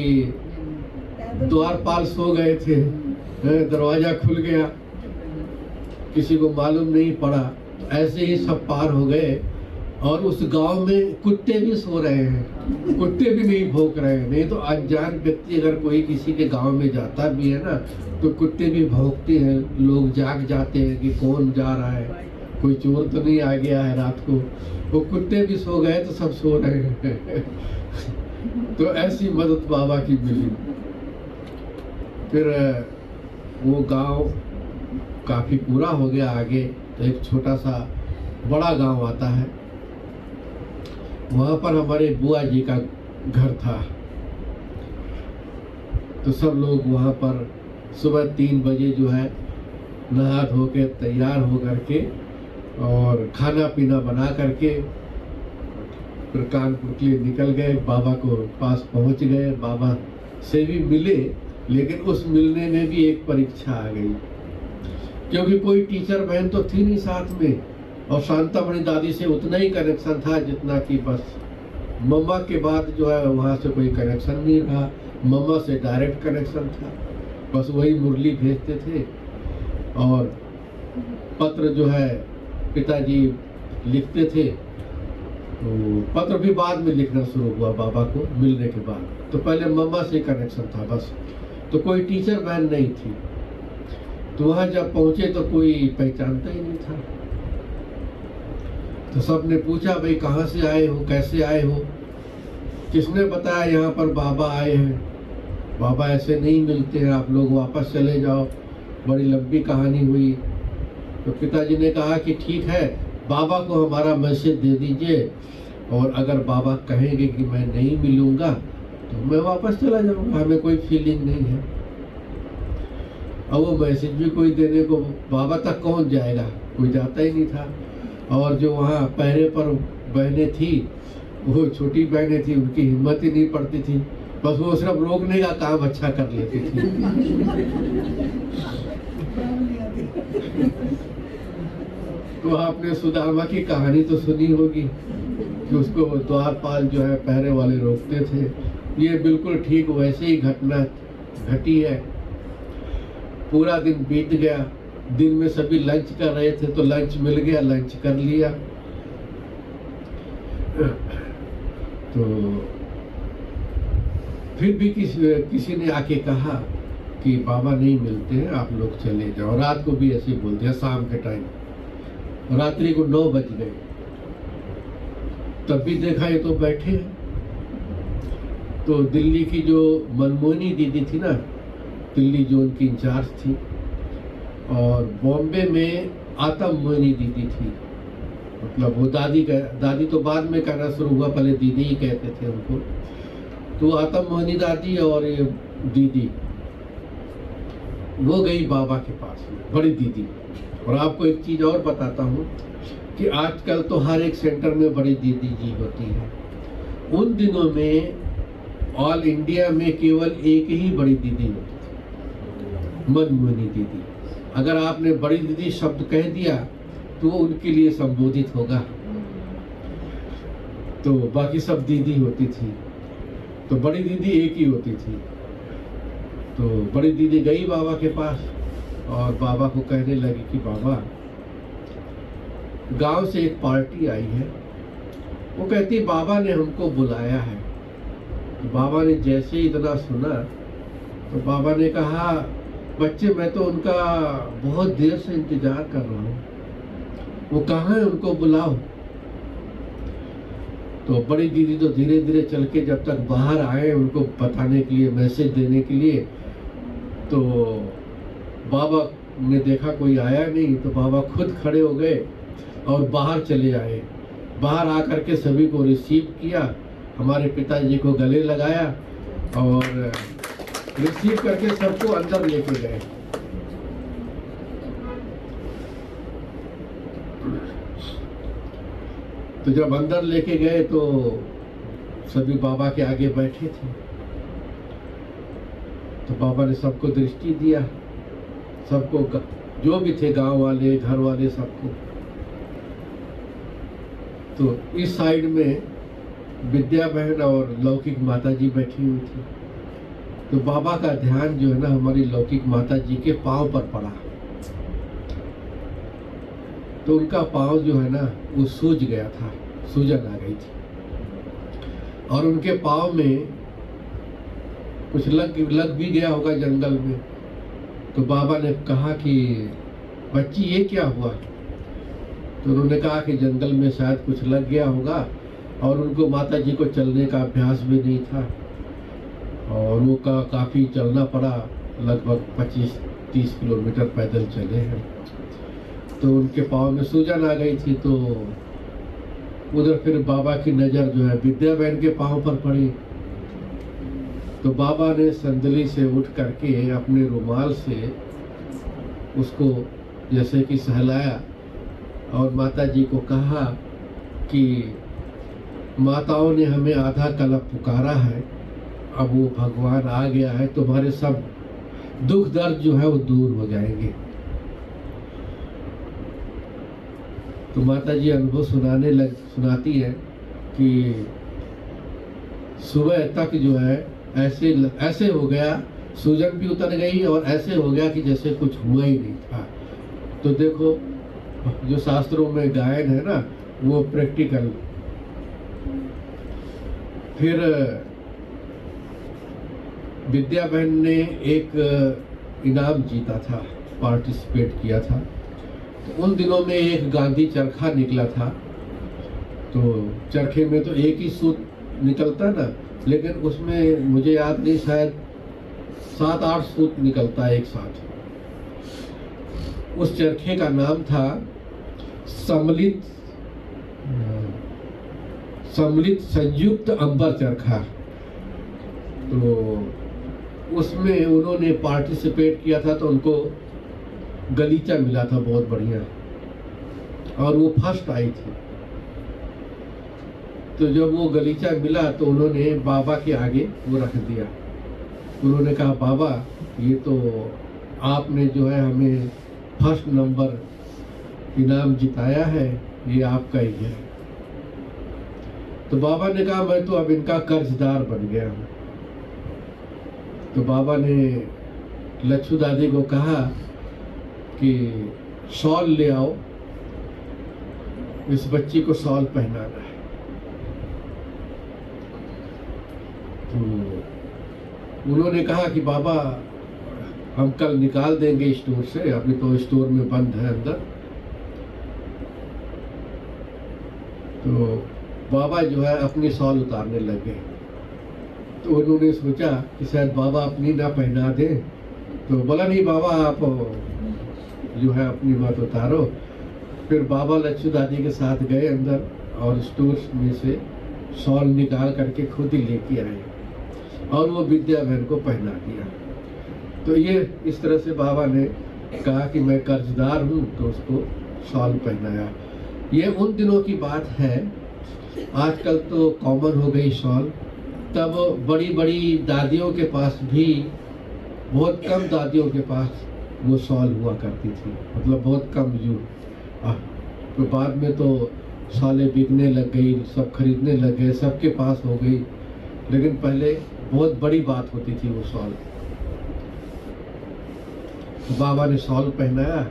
द्वारपाल सो गए थे, दरवाजा खुल गया, किसी को मालूम नहीं पड़ा। तो ऐसे ही सब पार हो गए और उस गांव में कुत्ते भी सो रहे हैं, कुत्ते भी नहीं भौंक रहे हैं। नहीं तो अनजान व्यक्ति अगर कोई किसी के गांव में जाता भी है ना तो कुत्ते भी भौंकते हैं, लोग जाग जाते हैं कि कौन जा रहा है, कोई चोर तो नहीं आ गया है रात को। वो कुत्ते भी सो गए तो सब सो रहे हैं। तो ऐसी मदद बाबा की मिली। फिर वो गांव काफी पूरा हो गया आगे, तो एक छोटा सा बड़ा गांव आता है। वहाँ पर हमारे बुआ जी का घर था। तो सब लोग वहाँ पर सुबह 3 बजे जो है नहा धो के तैयार हो करके और खाना पीना बना करके फिर कानपुर के लिए निकल गए। बाबा को पास पहुँच गए, बाबा से भी मिले, लेकिन उस मिलने में भी एक परीक्षा आ गई, क्योंकि कोई टीचर बहन तो थी नहीं साथ में, और शांतामणि दादी से उतना ही कनेक्शन था जितना कि बस मम्मा के बाद जो है वहाँ से कोई कनेक्शन नहीं रहा। मम्मा से डायरेक्ट कनेक्शन था, बस वही मुरली भेजते थे और पत्र जो है पिताजी लिखते थे। तो पत्र भी बाद में लिखना शुरू हुआ बाबा को मिलने के बाद, तो पहले मम्मा से कनेक्शन था बस, तो कोई टीचर बहन नहीं थी। तो वहाँ जब पहुँचे तो कोई पहचानता ही नहीं था। तो सबने पूछा, भाई कहाँ से आए हो, कैसे आए हो? किसने बताया यहाँ पर बाबा आए हैं? बाबा ऐसे नहीं मिलते हैं, आप लोग वापस चले जाओ। बड़ी लंबी कहानी हुई। तो पिताजी ने कहा कि ठीक है, बाबा को हमारा मैसेज दे दीजिए, और अगर बाबा कहेंगे कि मैं नहीं मिलूँगा तो मैं वापस चला जाऊँगा, हमें कोई फीलिंग नहीं है। और वो मैसेज भी कोई देने को बाबा तक कौन जाएगा, कोई जाता ही नहीं था। और जो वहाँ पहरे पर बहनें थी, वो छोटी बहनें थी, उनकी हिम्मत ही नहीं पड़ती थी, बस वो सिर्फ रोकने का काम अच्छा कर लेती थी। तो आपने सुदामा की कहानी तो सुनी होगी कि उसको द्वारपाल जो है पहरे वाले रोकते थे। ये बिल्कुल ठीक वैसे ही घटना घटी है। पूरा दिन बीत गया, दिन में सभी लंच कर रहे थे तो लंच मिल गया, लंच कर लिया। तो फिर भी किसी ने आके कहा कि बाबा नहीं मिलते हैं, आप लोग चले जाओ। रात को भी ऐसे बोल दिया, शाम के टाइम, रात्रि को 9 बज गए, तब भी देखा ये तो बैठे हैं। तो दिल्ली की जो मनमोहनी दीदी थी ना, दिल्ली जोन की इंचार्ज थी, और बॉम्बे में आतम मोहिनी दीदी थी, मतलब वो दादी तो बाद में कहना शुरू हुआ, पहले दीदी ही कहते थे उनको। तो आतम मोहिनी दादी और ये दीदी वो गई बाबा के पास में, बड़ी दीदी। और आपको एक चीज़ और बताता हूँ कि आजकल तो हर एक सेंटर में बड़ी दीदी जी होती है। उन दिनों में ऑल इंडिया में केवल एक ही बड़ी दीदी होती थी, मनमोहिनी दीदी। अगर आपने बड़ी दीदी शब्द कह दिया तो वो उनके लिए संबोधित होगा, तो बाकी सब दीदी होती थी, तो बड़ी दीदी एक ही होती थी। तो बड़ी दीदी गई बाबा के पास और बाबा को कहने लगी कि बाबा, गांव से एक पार्टी आई है, वो कहती बाबा ने हमको बुलाया है। तो बाबा ने जैसे ही इतना सुना तो बाबा ने कहा, बच्चे मैं तो उनका बहुत देर से इंतजार कर रहा हूँ, वो कहाँ है, उनको बुलाओ। तो बड़ी दीदी तो धीरे धीरे चल के जब तक बाहर आए उनको बताने के लिए, मैसेज देने के लिए, तो बाबा ने देखा कोई आया नहीं, तो बाबा खुद खड़े हो गए और बाहर चले आए। बाहर आकर के सभी को रिसीव किया, हमारे पिताजी को गले लगाया और रिसीव करके सबको अंदर लेके गए। तो जब अंदर लेके गए तो सभी बाबा के आगे बैठे थे, तो बाबा ने सबको दृष्टि दिया, सबको, जो भी थे गांव वाले, घर वाले, सबको। तो इस साइड में विद्या बहन और लौकिक माता जी बैठी हुई थी। तो बाबा का ध्यान जो है ना हमारी लौकिक माता जी के पांव पर पड़ा, तो उनका पांव जो है ना वो सूज गया था, सूजन आ गई थी, और उनके पांव में कुछ लग भी गया होगा जंगल में। तो बाबा ने कहा कि बच्ची ये क्या हुआ? तो उन्होंने कहा कि जंगल में शायद कुछ लग गया होगा, और उनको माता जी को चलने का अभ्यास भी नहीं था, और वो काफ़ी चलना पड़ा, लगभग 25-30 किलोमीटर पैदल चले हैं। तो उनके पाँव में सूजन आ गई थी। तो उधर फिर बाबा की नज़र जो है विद्या बहन के पाँव पर पड़ी। तो बाबा ने संदली से उठ करके अपने रुमाल से उसको जैसे कि सहलाया और माता जी को कहा कि माताओं ने हमें आधा कल्प पुकारा है, अब वो भगवान आ गया है, तुम्हारे सब दुख दर्द जो है वो दूर हो जाएंगे। तो माता जी अनुभव सुनाती है कि सुबह तक जो है ऐसे हो गया, सूजन भी उतर गई और ऐसे हो गया कि जैसे कुछ हुआ ही नहीं था। तो देखो जो शास्त्रों में गायन है ना, वो प्रैक्टिकल। फिर विद्या बहन ने एक इनाम जीता था, पार्टिसिपेट किया था। तो उन दिनों में एक गांधी चरखा निकला था। तो चरखे में तो एक ही सूत निकलता ना, लेकिन उसमें मुझे याद नहीं, शायद 7-8 सूत निकलता है एक साथ। उस चरखे का नाम था सम्मिलित संयुक्त अंबर चरखा। तो उसमें उन्होंने पार्टिसिपेट किया था, तो उनको गलीचा मिला था बहुत बढ़िया, और वो फर्स्ट आई थी। तो जब वो गलीचा मिला तो उन्होंने बाबा के आगे वो रख दिया। उन्होंने कहा, बाबा ये तो आपने जो है हमें फर्स्ट नंबर इनाम जिताया है, ये आपका ही है। तो बाबा ने कहा, मैं तो अब इनका कर्जदार बन गया हूँ। तो बाबा ने लच्छू दादी को कहा कि शॉल ले आओ, इस बच्ची को शॉल पहनाना है। तो उन्होंने कहा कि बाबा हम कल निकाल देंगे स्टोर से, अभी तो स्टोर में बंद है अंदर। तो बाबा जो है अपनी शॉल उतारने लग गए। तो उन्होंने सोचा कि शायद बाबा अपनी ना पहना दें, तो बोला, नहीं बाबा आप जो है अपनी बात उतारो। फिर बाबा लच्छू दादी के साथ गए अंदर और स्टोर में से शॉल निकाल करके खुद ही लेके आए और वो विद्या बहन को पहना दिया। तो ये इस तरह से बाबा ने कहा कि मैं कर्जदार हूँ, तो उसको शॉल पहनाया। ये उन दिनों की बात है, आजकल तो कॉमन हो गई शॉल। तब बड़ी बड़ी दादियों के पास भी, बहुत कम दादियों के पास वो शॉल हुआ करती थी, मतलब बहुत कम तो बाद में तो शॉलें बिकने लग गई, सब खरीदने लग गए, सबके पास हो गई। लेकिन पहले बहुत बड़ी बात होती थी वो शॉल। बाबा ने शॉल पहनाया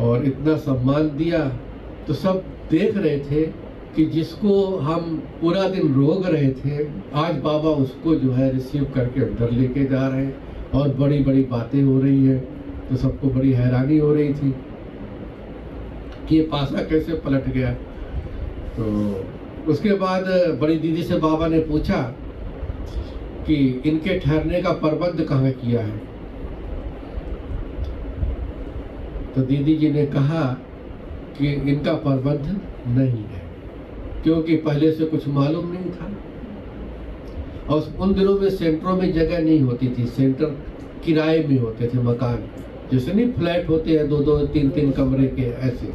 और इतना सम्मान दिया, तो सब देख रहे थे कि जिसको हम पूरा दिन रोक रहे थे, आज बाबा उसको जो है रिसीव करके अंदर लेके जा रहे हैं और बड़ी बड़ी बातें हो रही है। तो सबको बड़ी हैरानी हो रही थी कि ये पासा कैसे पलट गया। तो उसके बाद बड़ी दीदी से बाबा ने पूछा कि इनके ठहरने का प्रबंध कहाँ किया है। तो दीदी जी ने कहा कि इनका प्रबंध नहीं है, क्योंकि पहले से कुछ मालूम नहीं था। और उन दिनों में सेंटरों में जगह नहीं होती थी, सेंटर किराए में होते थे मकान, जैसे नहीं फ्लैट होते हैं 2-2 3-3 कमरे के, ऐसे।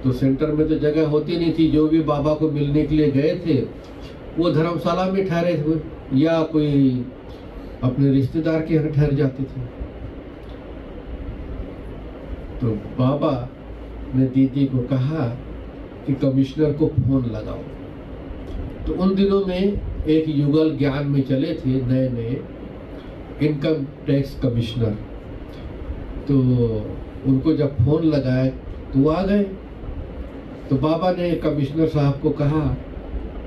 तो सेंटर में तो जगह होती नहीं थी। जो भी बाबा को मिलने के लिए गए थे वो धर्मशाला में ठहरे हुए या कोई अपने रिश्तेदार के यहाँ ठहर जाते थे। तो बाबा ने दीदी को कहा कि कमिश्नर को फोन लगाओ। तो उन दिनों में एक युगल ज्ञान में चले थे नए नए इनकम टैक्स कमिश्नर। तो उनको जब फोन लगाए तो वो आ गए। तो बाबा ने कमिश्नर साहब को कहा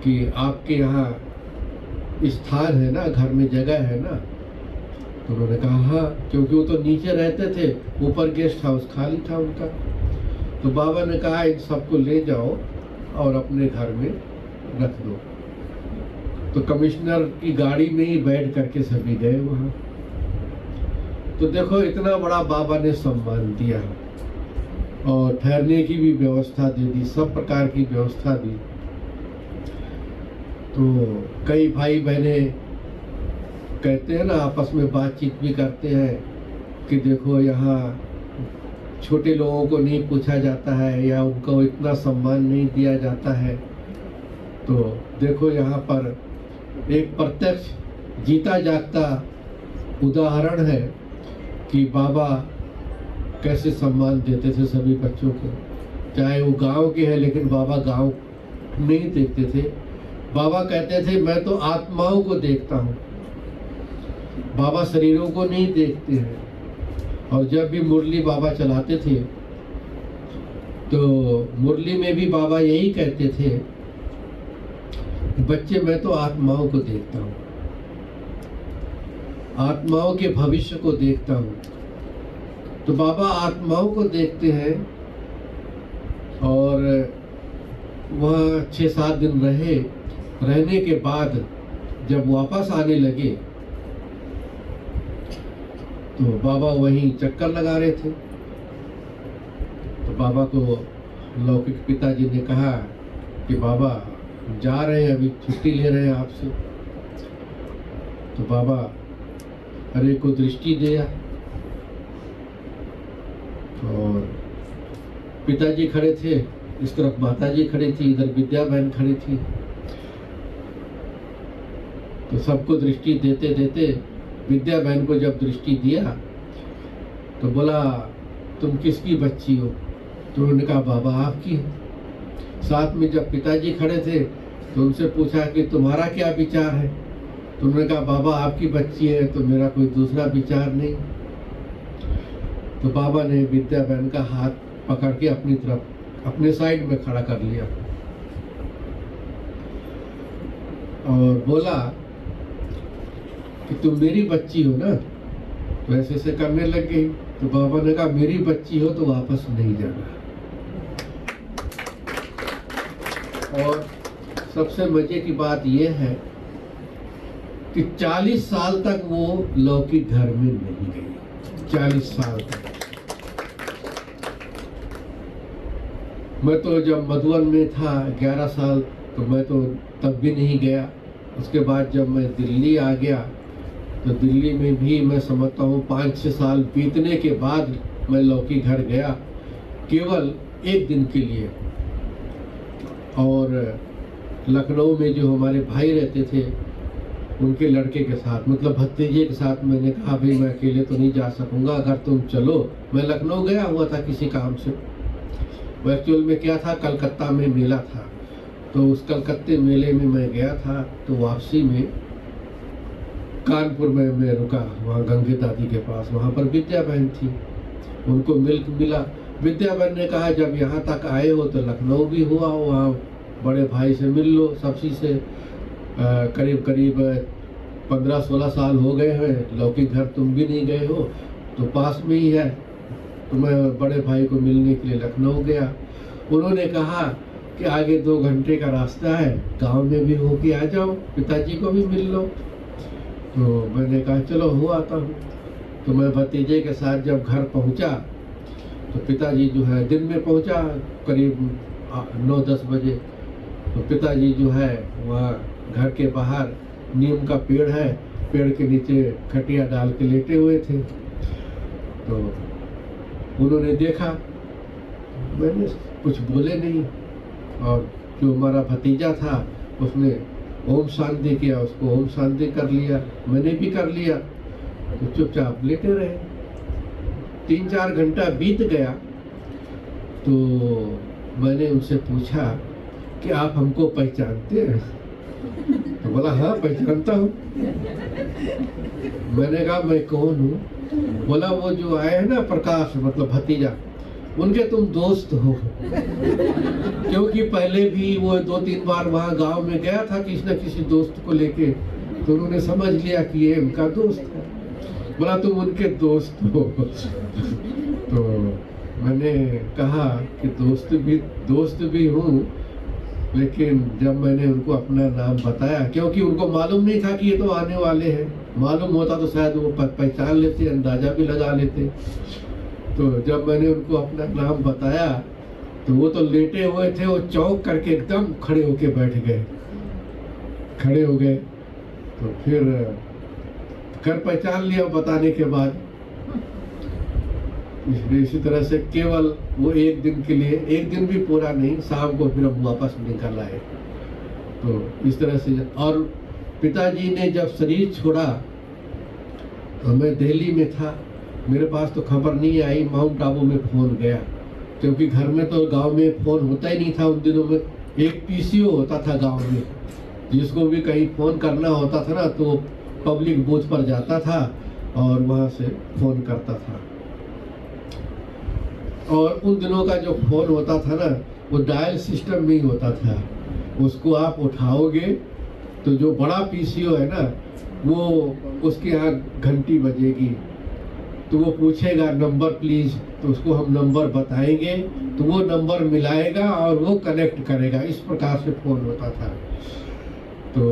कि आपके यहाँ स्थान है ना, घर में जगह है ना। तो उन्होंने कहा हाँ, क्योंकि वो तो नीचे रहते थे, ऊपर गेस्ट हाउस खाली था उनका। तो बाबा ने कहा इन सबको ले जाओ और अपने घर में रख दो। तो कमिश्नर की गाड़ी में ही बैठ करके सभी गए वहाँ। तो देखो इतना बड़ा बाबा ने सम्मान दिया। और ठहरने की भी व्यवस्था दे दी, सब प्रकार की व्यवस्था दी। तो कई भाई बहने कहते हैं ना, आपस में बातचीत भी करते हैं कि देखो यहाँ छोटे लोगों को नहीं पूछा जाता है या उनको इतना सम्मान नहीं दिया जाता है। तो देखो यहाँ पर एक प्रत्यक्ष जीता जागता उदाहरण है कि बाबा कैसे सम्मान देते थे सभी बच्चों को, चाहे वो गांव के हैं, लेकिन बाबा गांव नहीं देखते थे। बाबा कहते थे मैं तो आत्माओं को देखता हूँ, बाबा शरीरों को नहीं देखते हैं। और जब भी मुरली बाबा चलाते थे तो मुरली में भी बाबा यही कहते थे, बच्चे मैं तो आत्माओं को देखता हूँ, आत्माओं के भविष्य को देखता हूँ। तो बाबा आत्माओं को देखते हैं और वहाँ 6-7 दिन रहने के बाद जब वापस आने लगे तो बाबा वहीं चक्कर लगा रहे थे। तो बाबा को लौकिक पिताजी ने कहा कि बाबा जा रहे हैं, अभी छुट्टी ले रहे हैं आपसे। तो बाबा हरे को दृष्टि दिया और पिताजी खड़े थे, इस तरफ माताजी खड़ी थी, इधर विद्या बहन खड़ी थी। तो सबको दृष्टि देते देते विद्या बहन को जब दृष्टि दिया तो बोला तुम किसकी बच्ची हो? तो उन्होंने कहा बाबा आपकी हो। साथ में जब पिताजी खड़े थे तो उनसे पूछा कि तुम्हारा क्या विचार है? तो उन्होंने कहा बाबा आपकी बच्ची है तो मेरा कोई दूसरा विचार नहीं। तो बाबा ने विद्या बहन का हाथ पकड़ के अपनी तरफ अपने साइड में खड़ा कर लिया और बोला कि तुम मेरी बच्ची हो ना? तो ऐसे ऐसे करने लग गई। तो बाबा ने कहा मेरी बच्ची हो तो वापस नहीं जाना। और सबसे मजे की बात यह है कि 40 साल तक वो लौकिक घर में नहीं गई। 40 साल तक। मैं तो जब मधुबन में था 11 साल, तो मैं तो तब भी नहीं गया। उसके बाद जब मैं दिल्ली आ गया तो दिल्ली में भी मैं समझता हूँ 5-6 साल बीतने के बाद मैं लौकिक घर गया, केवल 1 दिन के लिए। और लखनऊ में जो हमारे भाई रहते थे उनके लड़के के साथ, मतलब भतीजे के साथ, मैंने कहा भाई मैं अकेले तो नहीं जा सकूंगा, अगर तुम चलो। मैं लखनऊ गया हुआ था किसी काम से। वो एक्चुअल में क्या था, कलकत्ता में मेला था, तो उस कलकत्ते मेले में मैं गया था। तो वापसी में कानपुर में मैं रुका, वहाँ गंगे दादी के पास। वहाँ पर विद्या बहन थी, उनको मिल्क मिला। विद्या बहन ने कहा जब यहाँ तक आए हो तो लखनऊ भी हुआ हो, वहाँ बड़े भाई से मिल लो, सबसी से। करीब करीब 15-16 साल हो गए हैं, लौकिक घर तुम भी नहीं गए हो, तो पास में ही है। तो मैं बड़े भाई को मिलने के लिए लखनऊ गया। उन्होंने कहा कि आगे 2 घंटे का रास्ता है, गांव में भी होके आ जाओ, पिताजी को भी मिल लो। तो मैंने कहा चलो हो आता हूँ। तो मैं भतीजे के साथ जब घर पहुँचा तो पिताजी जो है, दिन में पहुँचा करीब 9-10 बजे। तो पिताजी जो है वहाँ घर के बाहर नीम का पेड़ है, पेड़ के नीचे खटिया डाल के लेटे हुए थे। तो उन्होंने देखा, मैंने कुछ बोले नहीं। और जो हमारा भतीजा था उसने ओम शांति किया, उसको ओम शांति कर लिया, मैंने भी कर लिया। तो चुपचाप लेटे रहे। 3-4 घंटा बीत गया। तो मैंने उनसे पूछा कि आप हमको पहचानते हैं? तो बोला हाँ पहचानता हूँ। मैंने कहा मैं कौन हूँ? बोला वो जो आए हैं ना प्रकाश, मतलब भतीजा, उनके तुम दोस्त हो। क्योंकि पहले भी वो 2-3 बार वहाँ गांव में गया था किसी न किसी दोस्त को लेके, तो उन्होंने समझ लिया कि ये उनका दोस्त है। बोला तुम उनके दोस्त हो। तो मैंने कहा कि दोस्त भी हूँ, लेकिन जब मैंने उनको अपना नाम बताया, क्योंकि उनको मालूम नहीं था कि ये तो आने वाले हैं, मालूम होता तो शायद वो पहचान लेते, अंदाजा भी लगा लेते। तो जब मैंने उनको अपना नाम बताया तो वो तो लेटे हुए थे, वो चौंक करके एकदम खड़े होके बैठ गए, खड़े हो गए। तो फिर कर पहचान लिया बताने के बाद। इसी तरह से केवल वो एक दिन के लिए, एक दिन भी पूरा नहीं, शाम को फिर हम वापस निकल आए। तो इस तरह से, और पिताजी ने जब शरीर छोड़ा तो मैं दिल्ली में था, मेरे पास तो खबर नहीं आई। माउंट आबू में फ़ोन गया, क्योंकि घर में तो, गांव में फ़ोन होता ही नहीं था उन दिनों में। एक पीसीओ होता था गांव में, जिसको भी कहीं फ़ोन करना होता था ना तो पब्लिक बूथ पर जाता था और वहाँ से फ़ोन करता था। और उन दिनों का जो फ़ोन होता था ना, वो डायल सिस्टम नहीं होता था। उसको आप उठाओगे तो जो बड़ा पीसीओ है ना, वो उसके यहाँ घंटी बजेगी, तो वो पूछेगा नंबर प्लीज़, तो उसको हम नंबर बताएंगे तो वो नंबर मिलाएगा और वो कनेक्ट करेगा। इस प्रकार से फ़ोन होता था। तो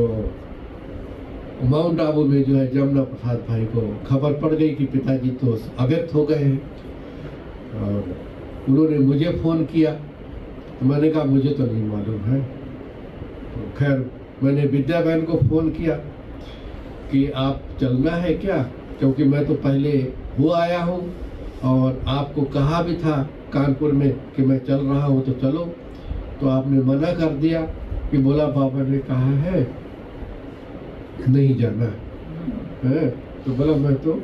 माउंट आबू में जो है जमुना प्रसाद भाई को खबर पड़ गई कि पिताजी तो अव्यक्त हो गए हैं, और उन्होंने मुझे फ़ोन किया। तो मैंने कहा मुझे तो नहीं मालूम है। तो खैर मैंने विद्या बहन को फ़ोन किया कि आप चलना है क्या, क्योंकि मैं तो पहले वो आया हूँ और आपको कहा भी था कानपुर में कि मैं चल रहा हूँ तो चलो। तो आपने मना कर दिया कि बोला बाबा ने कहा है नहीं जाना है। तो बोला मैं तो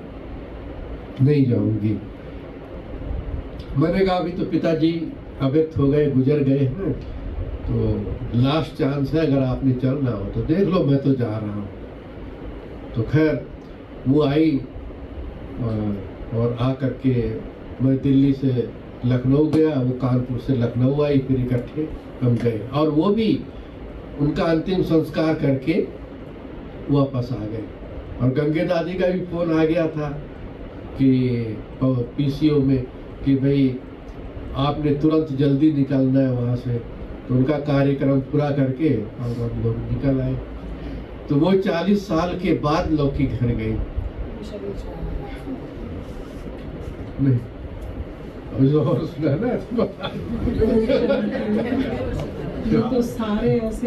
नहीं जाऊंगी। मैंने कहा अभी तो पिताजी अव्यक्त हो गए, गुजर गए हैं, तो लास्ट चांस है, अगर आपने चलना हो तो देख लो, मैं तो जा रहा हूँ। तो खैर वो आई और आ करके मैं दिल्ली से लखनऊ गया, वो कानपुर से लखनऊ आई, फिर इकट्ठे हम गए। और वो भी उनका अंतिम संस्कार करके वापस आ गए। और गंगे दादी का भी फ़ोन आ गया था कि पीसीओ में कि भाई आपने तुरंत जल्दी निकलना है वहाँ से। तो उनका कार्यक्रम पूरा करके और हम लोग निकल आए। तो वो 40 साल के बाद लौकी घर गई। नहीं अभी और सुना ना ये तो सारे ऐसे